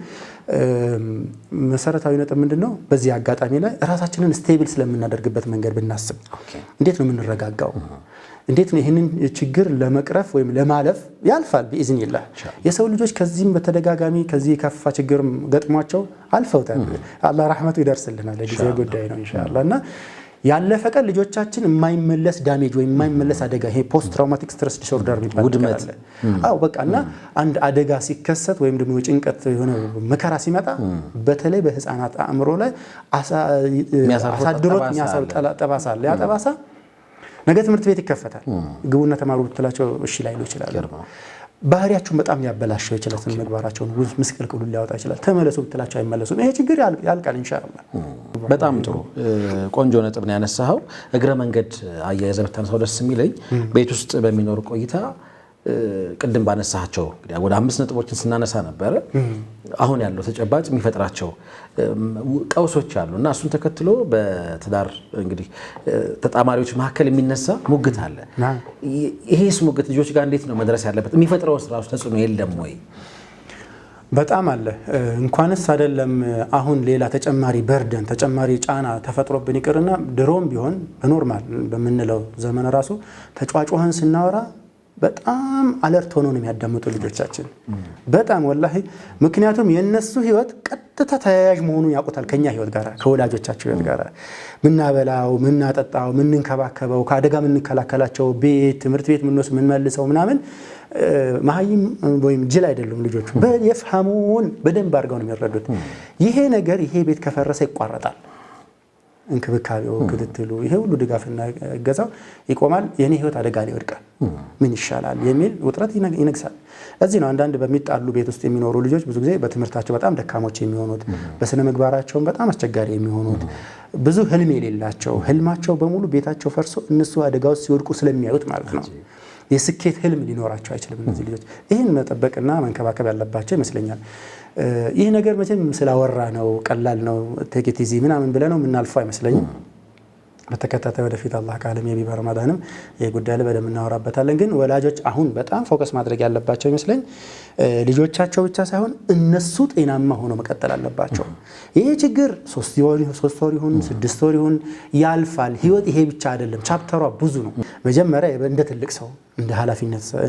መሰረታዊ ነጥብ ምንድነው? በዚህ አጋጣሚ ላይ ራሳችንን ስቴብል ስለምናደርግበት መንገድ ብናስብ፣ እንዴት ነው የምንረጋጋው? እንዴት ነው ይህንን ችግር ለመቅረፍ ወይም ለማለፍ? ያልፋል ቢኢዝኒላህ። የሰው ልጆች ከዚህም በተደጋጋሚ ከዚህ የከፋ ችግር ገጥሟቸው አልፈውታል። አላህ ረሕመቱ ይደርስልናል። ለጊዜ ጉዳይ ነው ኢንሻአላህ። እና ያለፈ ቀን ልጆቻችን የማይመለስ ዳሜጅ ወይም የማይመለስ አደጋ፣ ይሄ ፖስት ትራውማቲክ ስትረስ ዲስኦርደር የሚባል ነገር አለ። አዎ በቃ። እና አንድ አደጋ ሲከሰት ወይም ደግሞ የጭንቀት የሆነ መከራ ሲመጣ በተለይ በህፃናት አእምሮ ላይ አሳድሮት የሚያሳው ጠባሳ አለ። ያ ጠባሳ ነገ ትምህርት ቤት ይከፈታል። ግቡና ተማሩ ብትላቸው እሺ ላይሉ ይችላሉ። ባህሪያቸውን በጣም ሊያበላሸው ይችላል። ምግባራቸውን ምስቅልቅሉ ሊያወጣ ይችላል። ተመለሱ ብትላቸው አይመለሱም። ይሄ ችግር ያልቃል ኢንሻአላህ። በጣም ጥሩ ቆንጆ ነጥብ ነው ያነሳኸው። እግረ መንገድ አያይዘህ ብታነሳው ደስ የሚለኝ ቤት ውስጥ በሚኖር ቆይታ ቅድም ባነሳቸው እንግዲህ ወደ 5 ነጥቦችን ስናነሳ ነበረ። አሁን ያለው ተጨባጭ የሚፈጥራቸው ቀውሶች አሉ እና እሱን ተከትሎ በትዳር እንግዲህ ተጣማሪዎች መካከል የሚነሳ ሙግት አለ። ይሄስ ሙግት ልጆች ጋር እንዴት ነው መድረስ ያለበት? የሚፈጥረው ራሱ ተጽዕኖ የለም ወይ? በጣም አለ። እንኳንስ አይደለም አሁን ሌላ ተጨማሪ በርደን ተጨማሪ ጫና ተፈጥሮብን ይቅርና ድሮም ቢሆን በኖርማል በምንለው ዘመን ራሱ ተጫዋጭዋን ስናወራ በጣም አለርት ሆነው ነው የሚያዳምጡ ልጆቻችን። በጣም ወላሂ። ምክንያቱም የነሱ ህይወት ቀጥታ ተያያዥ መሆኑን ያውቁታል ከኛ ህይወት ጋር፣ ከወላጆቻቸው ህይወት ጋር። ምናበላው፣ ምናጠጣው፣ ምንንከባከበው፣ ከአደጋ ምንከላከላቸው፣ ቤት ትምህርት ቤት ምንወስድ ምንመልሰው ምናምን መሀይም ወይም ጅል አይደሉም ልጆቹ። የፍሃሙን በደንብ አድርገው ነው የሚረዱት። ይሄ ነገር ይሄ ቤት ከፈረሰ ይቋረጣል። እንክብካቤው፣ ክትትሉ፣ ይሄ ሁሉ ድጋፍና እገዛው ይቆማል። የኔ ህይወት አደጋ ላይ ይወድቃል። ምን ይሻላል የሚል ውጥረት ይነግሳል። እዚህ ነው አንዳንድ በሚጣሉ ቤት ውስጥ የሚኖሩ ልጆች ብዙ ጊዜ በትምህርታቸው በጣም ደካሞች የሚሆኑት፣ በስነ ምግባራቸውም በጣም አስቸጋሪ የሚሆኑት፣ ብዙ ህልም የሌላቸው፣ ህልማቸው በሙሉ ቤታቸው ፈርሶ እነሱ አደጋ ውስጥ ሲወድቁ ስለሚያዩት ማለት ነው። የስኬት ህልም ሊኖራቸው አይችልም እነዚህ ልጆች። ይህን መጠበቅና መንከባከብ ያለባቸው ይመስለኛል። ይህ ነገር መቼም ስላወራ ነው ቀላል ነው ቴክ ኢት ኢዚ ምናምን ብለህ ነው የምናልፈው አይመስለኝም። በተከታታይ ወደፊት አላህ ካለም የቢ በረመዳንም የጉዳይ ላይ በደንብ እናወራበታለን። ግን ወላጆች አሁን በጣም ፎከስ ማድረግ ያለባቸው ይመስለኝ ልጆቻቸው ብቻ ሳይሆን እነሱ ጤናማ ሆኖ መቀጠል አለባቸው። ይሄ ችግር 3 ወር ይሁን 6 ወር ይሁን ያልፋል። ህይወት ይሄ ብቻ አይደለም፣ ቻፕተሯ ብዙ ነው። መጀመሪያ እንደ ትልቅ ሰው እንደ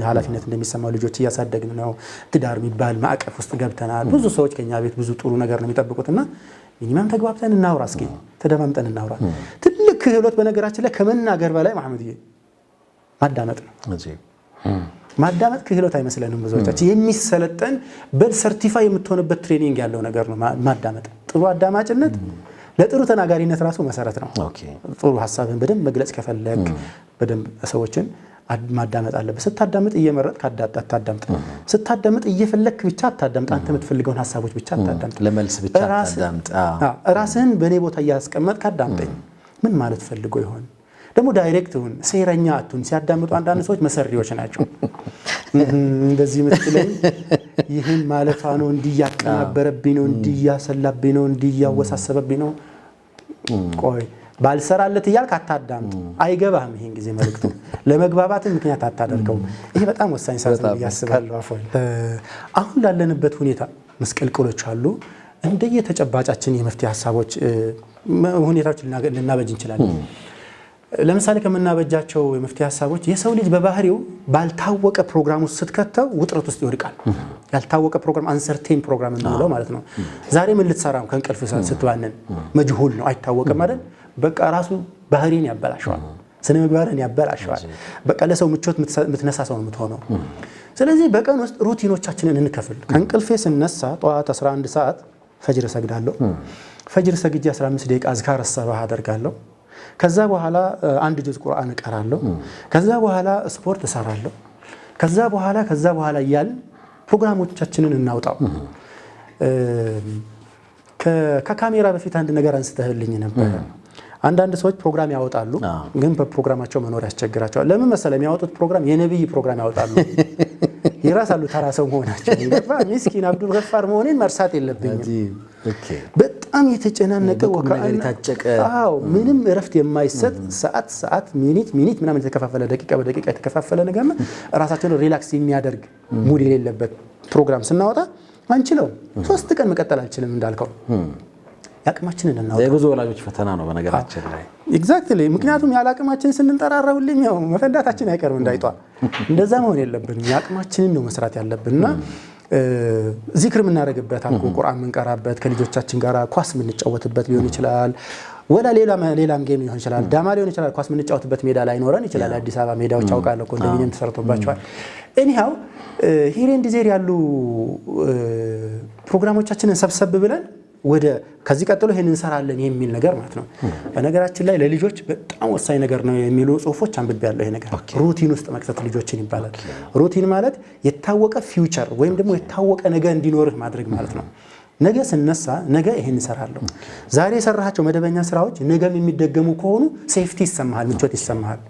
ኃላፊነት እንደሚሰማው ልጆች እያሳደግን ነው። ትዳር የሚባል ማዕቀፍ ውስጥ ገብተናል። ብዙ ሰዎች ከኛ ቤት ብዙ ጥሩ ነገር ነው የሚጠብቁትና ሚኒማም ተግባብተን እናውራ፣ እስኪ ተደማምጠን እናውራ። ትልቅ ክህሎት በነገራችን ላይ ከመናገር በላይ መሐመድዬ ማዳመጥ ነው። ማዳመጥ ክህሎት አይመስለንም ብዙዎቻችን። የሚሰለጠን በሰርቲፋይ የምትሆንበት ትሬኒንግ ያለው ነገር ነው ማዳመጥ። ጥሩ አዳማጭነት ለጥሩ ተናጋሪነት ራሱ መሰረት ነው። ጥሩ ሀሳብን በደንብ መግለጽ ከፈለግ በደንብ ሰዎችን ማዳመጥ አለበት። ስታዳምጥ እየመረጥክ አታዳምጥ። ስታዳምጥ እየፈለክ ብቻ አታዳምጥ። አንተ የምትፈልገውን ሀሳቦች ብቻ አታዳምጥ። ለመልስ ብቻ አታዳምጥ። ራስህን በእኔ ቦታ እያስቀመጥክ አዳምጠኝ። ምን ማለት ፈልጎ ይሆን? ደግሞ ዳይሬክት ሁን፣ ሴረኛ አትሁን። ሲያዳምጡ አንዳንድ ሰዎች መሰሪዎች ናቸው። እንደዚህ ምትለኝ ይህን ማለቷ ነው፣ እንዲያቀናበረብኝ ነው፣ እንዲያሰላብኝ ነው፣ እንዲያወሳሰበብኝ ነው። ቆይ ባልሰራለት እያልክ አታዳምጥ። አይገባህም። ይሄን ጊዜ መልእክቱ ለመግባባትን ምክንያት አታደርገውም። ይሄ በጣም ወሳኝ ሰዓት ነው ያስባለሁ። አሁን ላለንበት ሁኔታ መስቀልቅሎች አሉ። እንደየተጨባጫችን የመፍትሄ ሀሳቦች ሁኔታዎች ልናበጅ እንችላለን። ለምሳሌ ከምናበጃቸው የመፍትሄ ሀሳቦች የሰው ልጅ በባህሪው ባልታወቀ ፕሮግራም ውስጥ ስትከተው ውጥረት ውስጥ ይወድቃል። ያልታወቀ ፕሮግራም አንሰርቴን ፕሮግራም እንለው ማለት ነው። ዛሬ ምን ልትሰራ ነው? ከእንቅልፍ ስትባንን መጅሁል ነው፣ አይታወቅም አይደል? በቃ ራሱ ባህሪን ያበላሸዋል፣ ስነ ምግባርን ያበላሸዋል። በቃ ለሰው ምቾት የምትነሳ ሰው ነው የምትሆነው። ስለዚህ በቀን ውስጥ ሩቲኖቻችንን እንከፍል። ከእንቅልፌ ስነሳ ጠዋት 11 ሰዓት ፈጅር ሰግዳለሁ። ፈጅር ሰግጄ 15 ደቂቃ አዝካር ሰባህ አደርጋለሁ። ከዛ በኋላ አንድ ጁዝ ቁርአን እቀራለሁ። ከዛ በኋላ ስፖርት እሰራለሁ። ከዛ በኋላ እያልን ፕሮግራሞቻችንን እናውጣው። ከካሜራ በፊት አንድ ነገር አንስተህልኝ ነበር። አንዳንድ ሰዎች ፕሮግራም ያወጣሉ፣ ግን በፕሮግራማቸው መኖር ያስቸግራቸዋል። ለምን መሰለ? የሚያወጡት ፕሮግራም የነብይ ፕሮግራም ያወጣሉ። ይራሳሉ ተራ ሰው መሆናቸው። ምስኪን አብዱል ገፋር መሆኔን መርሳት የለብኝም። በጣም የተጨናነቀ ምንም እረፍት የማይሰጥ ሰዓት ሚኒት ምናምን የተከፋፈለ ደቂቃ በደቂቃ የተከፋፈለ ነገር ነው። ራሳቸውን ሪላክስ የሚያደርግ ሙድ የሌለበት ፕሮግራም ስናወጣ አንችለው። 3 ቀን መቀጠል አልችልም እንዳልከው ያቅማችንን እናውጣ። የብዙ ወላጆች ፈተና ነው በነገራችን ላይ ኤግዛክትሊ። ምክንያቱም ያለ አቅማችን ስንጠራራ ሁሌም ያው መፈንዳታችን አይቀርም እንዳይጧ። እንደዛ መሆን የለብንም። ያቅማችንን ነው መስራት ያለብንና ዚክር የምናደርግበት አልኩ፣ ቁርአን የምንቀራበት፣ ከልጆቻችን ጋር ኳስ የምንጫወትበት ሊሆን ይችላል። ወላ ሌላም ጌም ሊሆን ይችላል። ዳማ ሊሆን ይችላል። ኳስ የምንጫወትበት ሜዳ ላይ ኖረን ይችላል። አዲስ አበባ ሜዳዎች አውቃለሁ፣ ኮንዶሚኒየም ተሰርቶባቸዋል። ኤኒሃው ሂር ኤንድ ዜር ያሉ ፕሮግራሞቻችንን ሰብሰብ ብለን ወደ ከዚህ ቀጥሎ ይሄን እንሰራለን የሚል ነገር ማለት ነው። በነገራችን ላይ ለልጆች በጣም ወሳኝ ነገር ነው የሚሉ ጽሁፎች አንብቤያለሁ። ይሄ ነገር ሩቲን ውስጥ መክተት ልጆችን ይባላል። ሩቲን ማለት የታወቀ ፊውቸር ወይም ደግሞ የታወቀ ነገር እንዲኖርህ ማድረግ ማለት ነው። ነገ ስነሳ ነገ ይሄን እሰራለሁ። ዛሬ የሰራሃቸው መደበኛ ስራዎች ነገም የሚደገሙ ከሆኑ ሴፍቲ ይሰማሃል፣ ምቾት ይሰማሃል።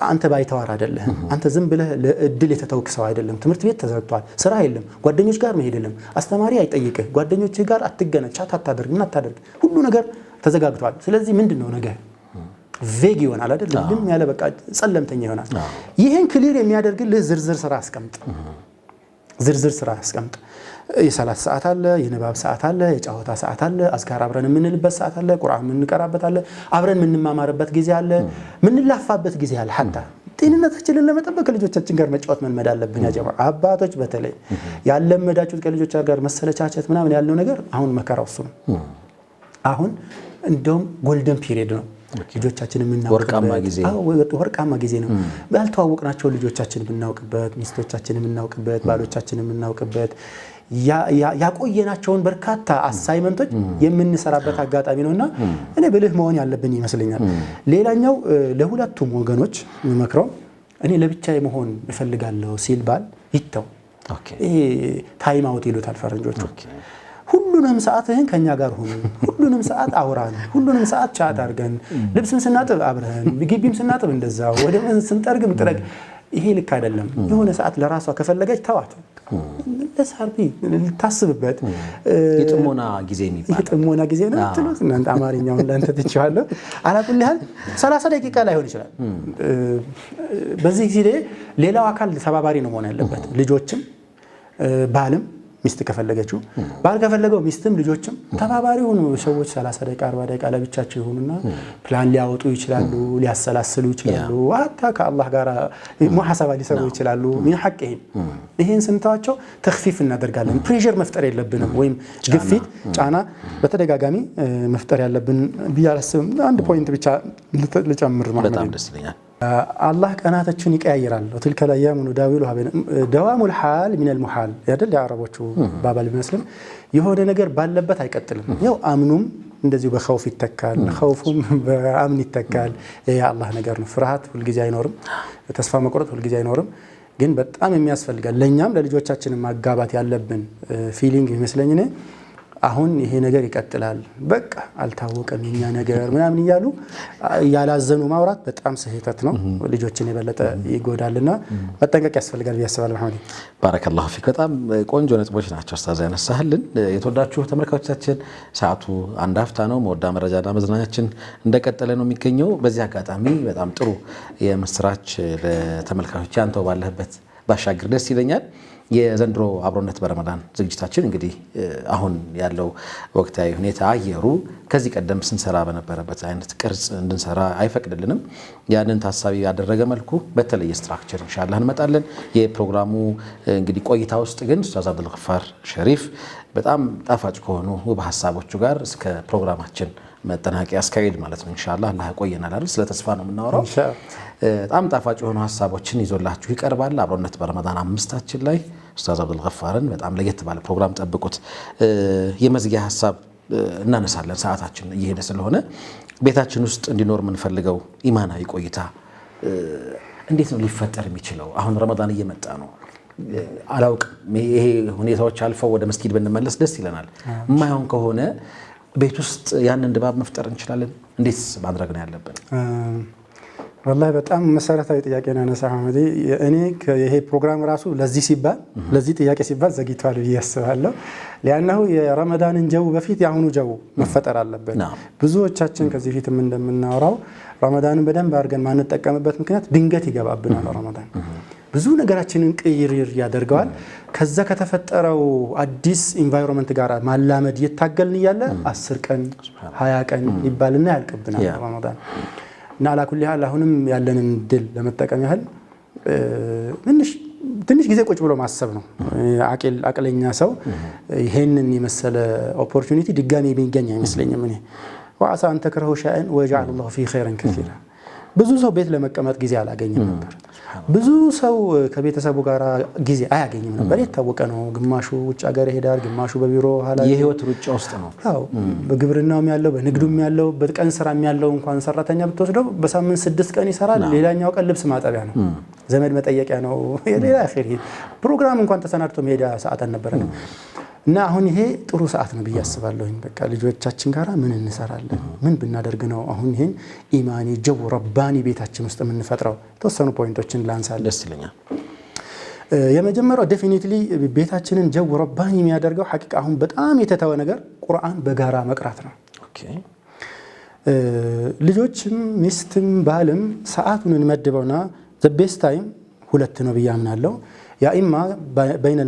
አንተ ባይተዋር አይደለም። አንተ ዝም ብለህ ለእድል የተተውክ ሰው አይደለም። ትምህርት ቤት ተዘግቷል፣ ስራ የለም፣ ጓደኞች ጋር መሄድ የለም፣ አስተማሪ አይጠይቅህ፣ ጓደኞች ጋር አትገናኝ፣ ቻት አታደርግ፣ ምን አታደርግ፣ ሁሉ ነገር ተዘጋግቷል። ስለዚህ ምንድነው ነገ ቬግ ይሆናል አይደለም፣ ልም ያለ በቃ ጸለምተኛ ይሆናል። ይሄን ክሊር የሚያደርግልህ ዝርዝር ስራ አስቀምጥ። የሰላት ሰዓት አለ፣ የንባብ ሰዓት አለ፣ የጫወታ ሰዓት አለ፣ አዝካር አብረን የምንልበት ሰዓት አለ፣ ቁርአን የምንቀራበት አለ፣ አብረን የምንማማርበት ጊዜ አለ፣ የምንላፋበት ጊዜ አለ። ሐታ ጤንነታችንን ለመጠበቅ ከልጆቻችን ጋር መጫወት መልመድ አለብን። ያ ጀማዓ አባቶች በተለይ ያለመዳችሁት ከልጆች ጋር መሰለቻቸት ምናምን ያለው ነገር አሁን መከራው እሱ ነው። አሁን እንደውም ጎልደን ፒሪየድ ነው። ልጆቻችን የምናውቅበት ወርቃማ ጊዜ ነው። ባልተዋወቅናቸው ልጆቻችን የምናውቅበት፣ ሚስቶቻችን የምናውቅበት፣ ባሎቻችን የምናውቅበት፣ ያቆየናቸውን በርካታ አሳይመንቶች የምንሰራበት አጋጣሚ ነውና እኔ ብልህ መሆን ያለብን ይመስለኛል። ሌላኛው ለሁለቱም ወገኖች የሚመክረው እኔ ለብቻዬ መሆን እፈልጋለሁ ሲል ባል ይተው። ይሄ ታይም አውት ይሉታል ፈረንጆቹ። ሁሉንም ሰዓትህን ከኛ ጋር ሁን፣ ሁሉንም ሰዓት አውራን፣ ሁሉንም ሰዓት ቻት አድርገን፣ ልብስም ስናጥብ አብረን፣ ግቢም ስናጥብ እንደዛው፣ ወደ ስንጠርግም ጥረግ። ይሄ ልክ አይደለም። የሆነ ሰዓት ለራሷ ከፈለገች ተዋት። ለሳርቢ ልታስብበት የጥሞና ጊዜ የሚባል የጥሞና ጊዜ ነው ትሉት እናንተ አማርኛውን ለአንተ ትችዋለሁ። አላቁል ያህል 30 ደቂቃ ላይሆን ይችላል። በዚህ ጊዜ ሌላው አካል ተባባሪ ነው መሆን ያለበት። ልጆችም ባልም ሚስት ከፈለገችው ባል ከፈለገው ሚስትም ልጆችም ተባባሪ ሆኑ። ሰዎች 30 ደቂቃ 40 ደቂቃ ለብቻቸው ይሆኑና ፕላን ሊያወጡ ይችላሉ፣ ሊያሰላስሉ ይችላሉ፣ አታ ከአላህ ጋር ሙሐሰባ ሊሰሩ ይችላሉ። ምን ሐቅህም ይሄን ስንታቸው ተኽፊፍ እናደርጋለን። ፕሬሸር መፍጠር የለብንም ወይም ግፊት ጫና በተደጋጋሚ መፍጠር ያለብን ብያለስም። አንድ ፖይንት ብቻ ልጨምር ማለት በጣም ደስ ይለኛል። አላህ ቀናቶችን ይቀያይራል። ወትልከ الأيام نداولها بين دوام الحال من المحال ያደል ያረቦቹ ባባል ቢመስልም የሆነ ነገር ባለበት አይቀጥልም። ያው አምኑም እንደዚሁ በኸውፍ ይተካል፣ ኸውፉም በአምን ይተካል። የአላህ ነገር ነው። ፍርሃት ሁሉ ጊዜ አይኖርም፣ ተስፋ መቁረጥ ሁሉ ጊዜ አይኖርም። ግን በጣም የሚያስፈልጋል ለኛም ለልጆቻችንም ማጋባት ያለብን ፊሊንግ ይመስለኝ ነው። አሁን ይሄ ነገር ይቀጥላል፣ በቃ አልታወቀም የኛ ነገር ምናምን እያሉ ያላዘኑ ማውራት በጣም ስህተት ነው። ልጆችን የበለጠ ይጎዳልና መጠንቀቅ ያስፈልጋል ያስባል። መሐመድ ባረከላሁ ፊክ። በጣም ቆንጆ ነጥቦች ናቸው ኡስታዝ ያነሳህልን። የተወዳችሁ ተመልካቾቻችን ሰዓቱ አንድ አፍታ ነው። መወዳ መረጃና መዝናኛችን እንደቀጠለ ነው የሚገኘው። በዚህ አጋጣሚ በጣም ጥሩ የምስራች ለተመልካቾች አንተው ባለህበት ባሻገር ደስ ይለኛል። የዘንድሮ አብሮነት በረመዳን ዝግጅታችን እንግዲህ አሁን ያለው ወቅታዊ ሁኔታ አየሩ ከዚህ ቀደም ስንሰራ በነበረበት አይነት ቅርጽ እንድንሰራ አይፈቅድልንም። ያንን ታሳቢ ያደረገ መልኩ በተለየ ስትራክቸር ኢንሻአላህ እንመጣለን። የፕሮግራሙ እንግዲህ ቆይታ ውስጥ ግን ኡስታዝ አብዱል ገፋር ሸሪፍ በጣም ጣፋጭ ከሆኑ ውብ ሀሳቦቹ ጋር እስከ ፕሮግራማችን መጠናቀቂያ አስካሄድ ማለት ነው ኢንሻአላህ። አላህ ያቆየናል አይደል? ስለ ተስፋ ነው የምናወራው። በጣም ጣፋጭ የሆኑ ሀሳቦችን ይዞላችሁ ይቀርባል። አብሮነት በረመዳን 5ታችን ላይ ኡስታዝ አብዱል ገፋርን በጣም ለየት ባለ ፕሮግራም ጠብቁት። የመዝጊያ ሀሳብ እናነሳለን። ሰዓታችን እየሄደ ስለሆነ ቤታችን ውስጥ እንዲኖር የምንፈልገው ኢማናዊ ቆይታ እንዴት ነው ሊፈጠር የሚችለው? አሁን ረመዳን እየመጣ ነው። አላውቅም ይሄ ሁኔታዎች አልፈው ወደ መስጊድ ብንመለስ ደስ ይለናል። የማይሆን ከሆነ ቤት ውስጥ ያንን ድባብ መፍጠር እንችላለን? እንዴት ማድረግ ነው ያለብን? ወላሂ በጣም መሰረታዊ ጥያቄ ነው ያነሳው አህመዲ። እኔ ይሄ ፕሮግራም ራሱ ለዚህ ጥያቄ ሲባል ዘግይቷል ብዬ አስባለሁ። ሊያነሁ የረመዳንን ጀው በፊት የአሁኑ ጀው መፈጠር አለበት። ብዙዎቻችን ከዚህ ፊትም እንደምናወራው ረመዳንን በደንብ አድርገን ማንጠቀምበት ምክንያት ድንገት ይገባብናል። ረመዳን ብዙ ነገራችንን ቅይር ያደርገዋል። ከዛ ከተፈጠረው አዲስ ኢንቫይሮንመንት ጋር ማላመድ እየታገልን እያለ 10 ቀን 20 ቀን ይባልና ያልቅብናል ረመዳን እና አላኩል ያህል አሁንም ያለንን ድል ለመጠቀም ያህል ትንሽ ጊዜ ቁጭ ብሎ ማሰብ ነው። አቅለኛ ሰው ይሄንን የመሰለ ኦፖርቹኒቲ ድጋሚ ቢገኝ አይመስለኝም። እኔ ወአሳ አንተ ከረሁ ሻእን ወጀዐለ ላሁ ፊ ኸይረን ከሲራ። ብዙ ሰው ቤት ለመቀመጥ ጊዜ አላገኝም ነበር። ብዙ ሰው ከቤተሰቡ ጋር ጊዜ አያገኝም ነበር። የታወቀ ነው። ግማሹ ውጭ ሀገር ይሄዳል፣ ግማሹ በቢሮ ኃላፊ የህይወት ሩጫ ውስጥ ነው። አዎ በግብርናውም ያለው በንግዱም ያለው በቀን ስራም ያለው እንኳን ሰራተኛ ብትወስደው በሳምንት 6 ቀን ይሰራል። ሌላኛው ቀን ልብስ ማጠቢያ ነው፣ ዘመድ መጠየቂያ ነው። ሌላ አኺር ፕሮግራም እንኳን ተሰናድቶ መሄድ ሰዓት አልነበረንም። እና አሁን ይሄ ጥሩ ሰዓት ነው ብዬ አስባለሁኝ። በቃ ልጆቻችን ጋራ ምን እንሰራለን? ምን ብናደርግ ነው አሁን ይሄን ኢማኒ ጀው ረባኒ ቤታችን ውስጥ የምንፈጥረው? የተወሰኑ ፖይንቶችን ላንሳለን። ደስ ይለኛል። የመጀመሪያው ዴፊኒትሊ ቤታችንን ጀው ረባኒ የሚያደርገው ሐቂቃ አሁን በጣም የተተወ ነገር ቁርአን በጋራ መቅራት ነው። ኦኬ ልጆችም ሚስትም ባልም ሰዓቱን እንመድበውና ዘ ቤስት ታይም 2 ነው ብዬ አምናለሁ። ያ ኢማ በይነ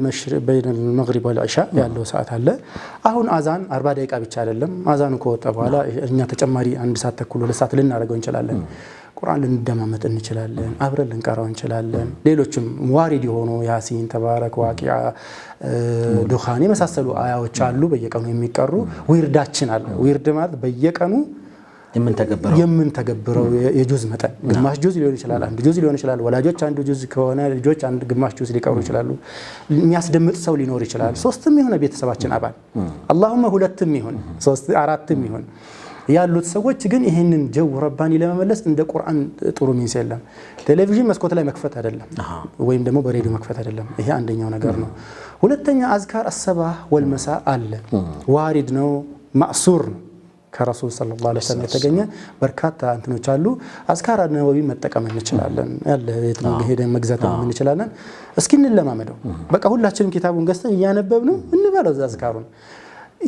المغرب والعشاء ያለው ሰዓት አለ። አሁን አዛን 40 ደቂቃ ብቻ አይደለም። አዛኑ ከወጣ በኋላ እኛ ተጨማሪ 1 ሰዓት ተኩል 2 ሰዓት ልናደርገው እንችላለን። ቁርአን ልንደማመጥ እንችላለን፣ አብረን ልንቀራው እንችላለን። ሌሎችም ዋሪድ የሆኑ ያሲን፣ ተባረክ፣ ዋቂዓ፣ ዱኻን የመሳሰሉ አያዎች አሉ በየቀኑ የሚቀሩ። ዊርዳችን አለ። ዊርድ ማለት በየቀኑ የምንተገብረው የጁዝ መጠን ግማሽ ጁዝ ሊሆን ይችላል፣ 1 ጁዝ ሊሆን ይችላል። ወላጆች 1 ጁዝ ከሆነ ልጆች ግማሽ ጁዝ ሊቀሩ ይችላሉ። የሚያስደምጥ ሰው ሊኖር ይችላል። 3ም የሆነ ቤተሰባችን አባል አላሁመ 2ም ይሁን 3 4ም ይሁን ያሉት ሰዎች ግን ይሄንን ጀው ረባኒ ለመመለስ እንደ ቁርአን ጥሩ ሚንስ የለም። ቴሌቪዥን መስኮት ላይ መክፈት አይደለም፣ ወይም ደግሞ በሬዲዮ መክፈት አይደለም። ይሄ አንደኛው ነገር ነው። ሁለተኛ አዝካር አሰባህ ወልመሳ አለ፣ ዋሪድ ነው፣ ማእሱር ነው። ከረሱል ሰለላሁ ዐለይሂ ወሰለም የተገኘ በርካታ እንትኖች አሉ። አዝካር ነወዊ መጠቀም እንችላለን። ያለ የትም ሄደን መግዛት እንችላለን። እስኪ እንለማመደው። በቃ ሁላችንም ኪታቡን ገዝተን እያነበብነው እንበለው አዝካሩን።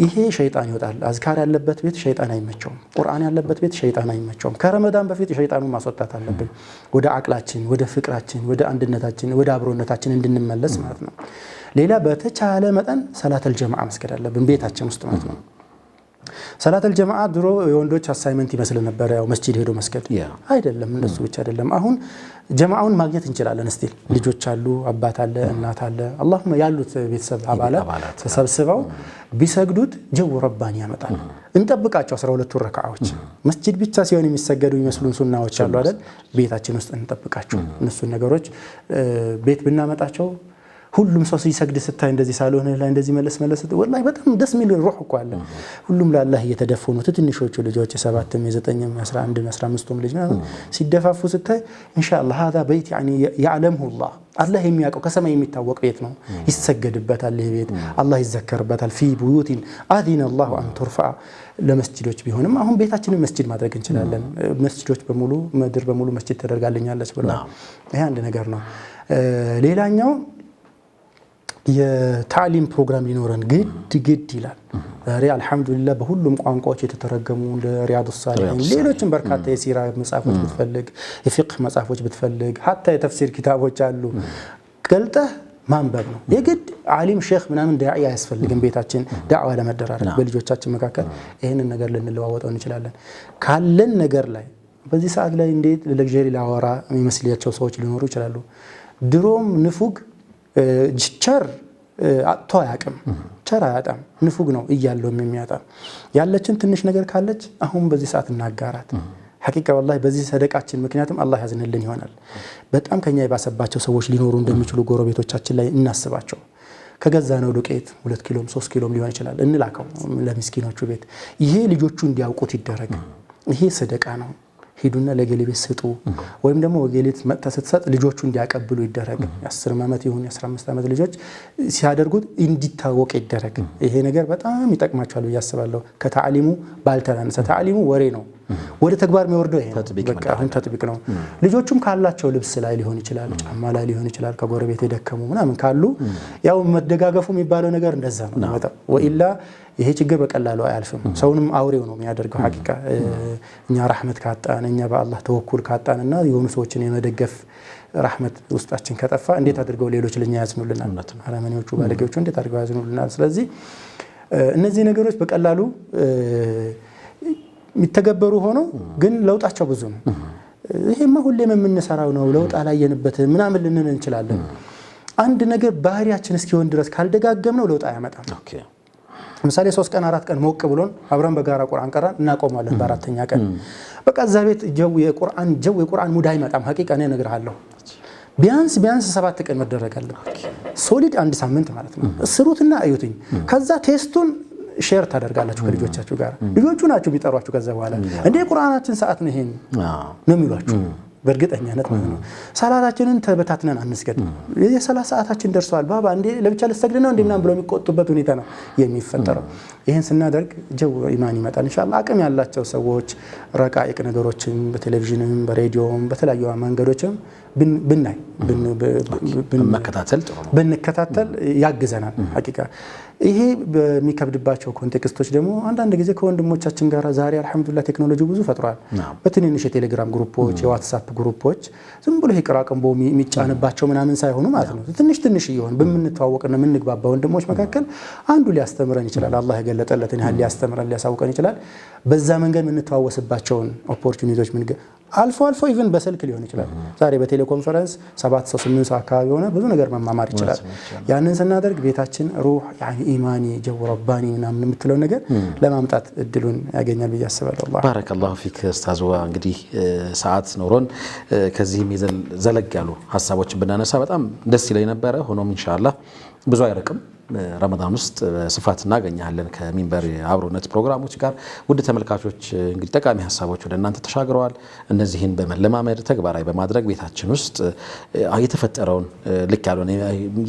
ይሄ ሸይጣን ይወጣል። አዝካር ያለበት ቤት ሸይጣን አይመቸውም። ቁርአን ያለበት ቤት ሸይጣን አይመቸውም። ከረመዳን በፊት ሸይጣኑን ማስወጣት አለብን። ወደ አቅላችን፣ ወደ ፍቅራችን፣ ወደ አንድነታችን፣ ወደ አብሮነታችን እንድንመለስ ማለት ነው። ሌላ በተቻለ መጠን ሰላተል ጀማዓ መስገድ አለብን ቤታችን ውስጥ ማለት ነው። ሰላተል ጀማዓ ድሮ የወንዶች አሳይመንት ይመስል ነበር። ያው መስጂድ ሄዶ መስገድ አይደለም። እነሱ ብቻ አይደለም። አሁን ጀማዓውን ማግኘት እንችላለን። እስቲል ልጆች አሉ፣ አባት አለ፣ እናት አለ፣ አላሁመ ያሉት ቤተሰብ አባላት ተሰብስበው ቢሰግዱት ጀው ረባኒ ያመጣል። እንጠብቃቸው 12 ረካዓዎች መስጂድ ብቻ ሲሆን የሚሰገዱ ይመስሉን ሱናዎች አሉ አይደል? ቤታችን ውስጥ እንጠብቃቸው። እነሱን ነገሮች ቤት ብናመጣቸው ሁሉም ሰው ሲሰግድ ስታይ እንደዚህ ሳልሆነ ላይ እንደዚህ መለስ ወላሂ በጣም ደስ የሚል ሩህ እኮ አለ። ሁሉም ለአላህ እየተደፉ ነው። ትንሾቹ ልጆች 7ም የ9ም 11ም 15ም ልጅ ነው ሲደፋፉ ስታይ ኢንሻአላህ هذا بيت يعني يعلمه الله አላህ የሚያውቀው ከሰማይ የሚታወቅ ቤት ነው። ይሰገድበታል። ይሄ ቤት አላህ ይዘከርበታል። في بيوت أذن الله أن ترفع ለመስጂዶች ቢሆንም አሁን ቤታችንን መስጂድ ማድረግ እንችላለን። መስጂዶች በሙሉ ምድር በሙሉ መስጂድ ተደርጋለኛለች ብሏል። ይሄ አንድ ነገር ነው። ሌላኛው የታሊም ፕሮግራም ሊኖረን ግድ ይላል። ዛሬ አልহামዱሊላህ በሁሉም ቋንቋዎች የተተረገሙ እንደ ሪያዱስ ሳሊሒን ሌሎችም በርካታ የሲራ መጽሐፎች ብትፈልግ፣ የፊቅህ መጽሐፎች ብትፈልግ፣ ሀታ የተፍሲር ኪታቦች አሉ። ገልጠህ ማንበብ ነው። የግድ ዓሊም ሼክ ምናምን ዳዒ አያስፈልግም። ቤታችን ዳዕዋ ለመደራረግ በልጆቻችን መካከል ይሄንን ነገር ልንለዋወጠው እንችላለን። ካለን ነገር ላይ በዚህ ሰዓት ላይ እንዴት ለግዠሪ ላወራ የሚመስላቸው ሰዎች ሊኖሩ ይችላሉ። ድሮም ንፉግ ቸር አጥቶ አያውቅም። ቸር አያጣም። ንፉግ ነው እያለውም የሚያጣ። ያለችን ትንሽ ነገር ካለች አሁን በዚህ ሰዓት እናጋራት። ሐቂቃ ወላሂ በዚህ ሰደቃችን ምክንያቱም አላህ ያዝንልን ይሆናል። በጣም ከኛ የባሰባቸው ሰዎች ሊኖሩ እንደሚችሉ ጎረቤቶቻችን ላይ እናስባቸው። ከገዛ ነው ዱቄት 2 ኪሎም 3 ኪሎም ሊሆን ይችላል እንላከው ለምስኪኖቹ ቤት። ይሄ ልጆቹ እንዲያውቁት ይደረግ። ይሄ ሰደቃ ነው። ሂዱና ለገሌ ቤት ስጡ ወይም ደግሞ ወገሌት መጣ ስትሰጥ ልጆቹ እንዲያቀብሉ ይደረግ። የ10 ዓመት ይሁን የ15 ዓመት ልጆች ሲያደርጉት እንዲታወቅ ይደረግ። ይሄ ነገር በጣም ይጠቅማቸዋል ብዬ አስባለሁ። ከተዓሊሙ ባልተናነሰ ተዓሊሙ ወሬ ነው፣ ወደ ተግባር የሚወርደው ይሄ ነው። በቃ አሁን ተጥቢቅ ነው። ልጆቹም ካላቸው ልብስ ላይ ሊሆን ይችላል፣ ጫማ ላይ ሊሆን ይችላል፣ ከጎረቤት የደከሙ ምናምን ካሉ ያው መደጋገፉ የሚባለው ነገር እንደዛ ነው የሚመጣው። ወኢላ ይሄ ችግር በቀላሉ አያልፍም። ሰውንም አውሬው ነው የሚያደርገው። ሐቂቃ እኛ ረህመት ካጣን እኛ በአላህ ተወኩል ካጣንና የሆኑ ሰዎችን የመደገፍ ረህመት ውስጣችን ከጠፋ እንዴት አድርገው ሌሎች ለኛ ያዝኑልናል? አረመኔዎቹ ባለጌዎቹ እንዴት አድርገው ያዝኑልናል? ስለዚህ እነዚህ ነገሮች በቀላሉ የሚተገበሩ ሆነው ግን ለውጣቸው ብዙ ነው። ይሄማ ሁሌም የምንሰራው ነው ለውጥ አላየንበት ምናምን ልንል እንችላለን። አንድ ነገር ባህሪያችን እስኪሆን ድረስ ካልደጋገምነው ለውጥ አያመጣም። ለምሳሌ 3 ቀን 4 ቀን ሞቅ ብሎን አብረን በጋራ ቁርአን ቀራን እናቆማለን። በአራተኛ ቀን በቃ እዛ ቤት የቁርአን ሙድ አይመጣም። ሐቂቃ እኔ እነግርሃለሁ ቢያንስ 7 ቀን መደረግ አለበት። ሶሊድ 1 ሳምንት ማለት ነው። ስሩትና አዩትኝ። ከዛ ቴስቱን ሼር ታደርጋላችሁ ከልጆቻችሁ ጋር። ልጆቹ ናቸው የሚጠሯችሁ። ከዛ በኋላ እንደ ቁርአናችን ሰዓት ነው ይሄን ነው የሚሏችሁ በእርግጠኛነት ማለት ነው። ሰላታችንን ተበታትነን አንስገድ። የ30 ሰዓታችን ደርሷል ባባ እንዴ ለብቻ ልትሰግድ ነው እንደምናም ብለው የሚቆጡበት ሁኔታ ነው የሚፈጠረው። ይሄን ስናደርግ ጀው ኢማን ይመጣል ኢንሻአላህ። አቅም ያላቸው ሰዎች ረቃኢቅ ነገሮችን በቴሌቪዥንም በሬዲዮም በተለያዩ መንገዶችም ብናይ ብንከታተል ያግዘናል። ሐቂቃ ይሄ በሚከብድባቸው ኮንቴክስቶች ደግሞ አንዳንድ ጊዜ ከወንድሞቻችን ጋር ዛሬ አልহামዱሊላህ ቴክኖሎጂ ብዙ ፈጥሯል። በትንንሽ የቴሌግራም ግሩፖች የዋትስአፕ ግሩፖች ዝም ብሎ ይቀራቀምቦ የሚጫንባቸው ምናምን ሳይሆኑ ማለት ነው ትንሽ ይሆን በምንተዋወቅና ምንግባባ ወንድሞች መካከል አንዱ ሊያስተምረን ይችላል። አላህ የገለጠለትን ያህል ሊያስተምረን ሊያሳውቀን ይችላል። በዛ መንገድ የምንተዋወስባቸውን ኦፖርቹኒቲዎች አልፎ ኢቭን በስልክ ሊሆን ይችላል። ዛሬ በቴሌኮንፈረንስ 7 ሰው 8 ሰው አካባቢ ሆነ ብዙ ነገር መማማር ይችላል። ያንን ስናደርግ ቤታችን ሩህ ያኒ ኢማኒ ጀው ረባኒ ምናምን የምትለው ነገር ለማምጣት እድሉን ያገኛል ብዬ አስባለሁ። ባረከላሁ ፊክ ኡስታዝ። እንግዲህ ሰዓት ኖሮን ከዚህም ዘለግ ያሉ ሀሳቦችን ብናነሳ በጣም ደስ ይለኝ ነበረ። ሆኖም ኢንሻአላህ ብዙ አይርቅም ረመዳን ውስጥ ስፋት እናገኛለን ከሚንበር አብሮነት ፕሮግራሞች ጋር። ውድ ተመልካቾች እንግዲህ ጠቃሚ ሀሳቦች ወደ እናንተ ተሻግረዋል። እነዚህን በመለማመድ ተግባራዊ በማድረግ ቤታችን ውስጥ የተፈጠረውን ልክ ያልሆነ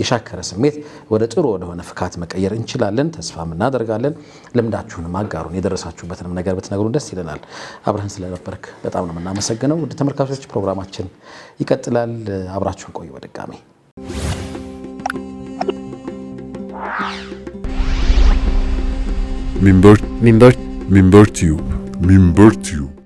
የሻከረ ስሜት ወደ ጥሩ ወደሆነ ፍካት መቀየር እንችላለን። ተስፋም እናደርጋለን። ልምዳችሁንም አጋሩን፣ የደረሳችሁበትንም ነገር ብትነግሩን ደስ ይለናል። አብረን ስለነበርክ በጣም ነው የምናመሰግነው። ውድ ተመልካቾች ፕሮግራማችን ይቀጥላል። አብራችሁን ቆዩ። በድጋሚ Minber Tube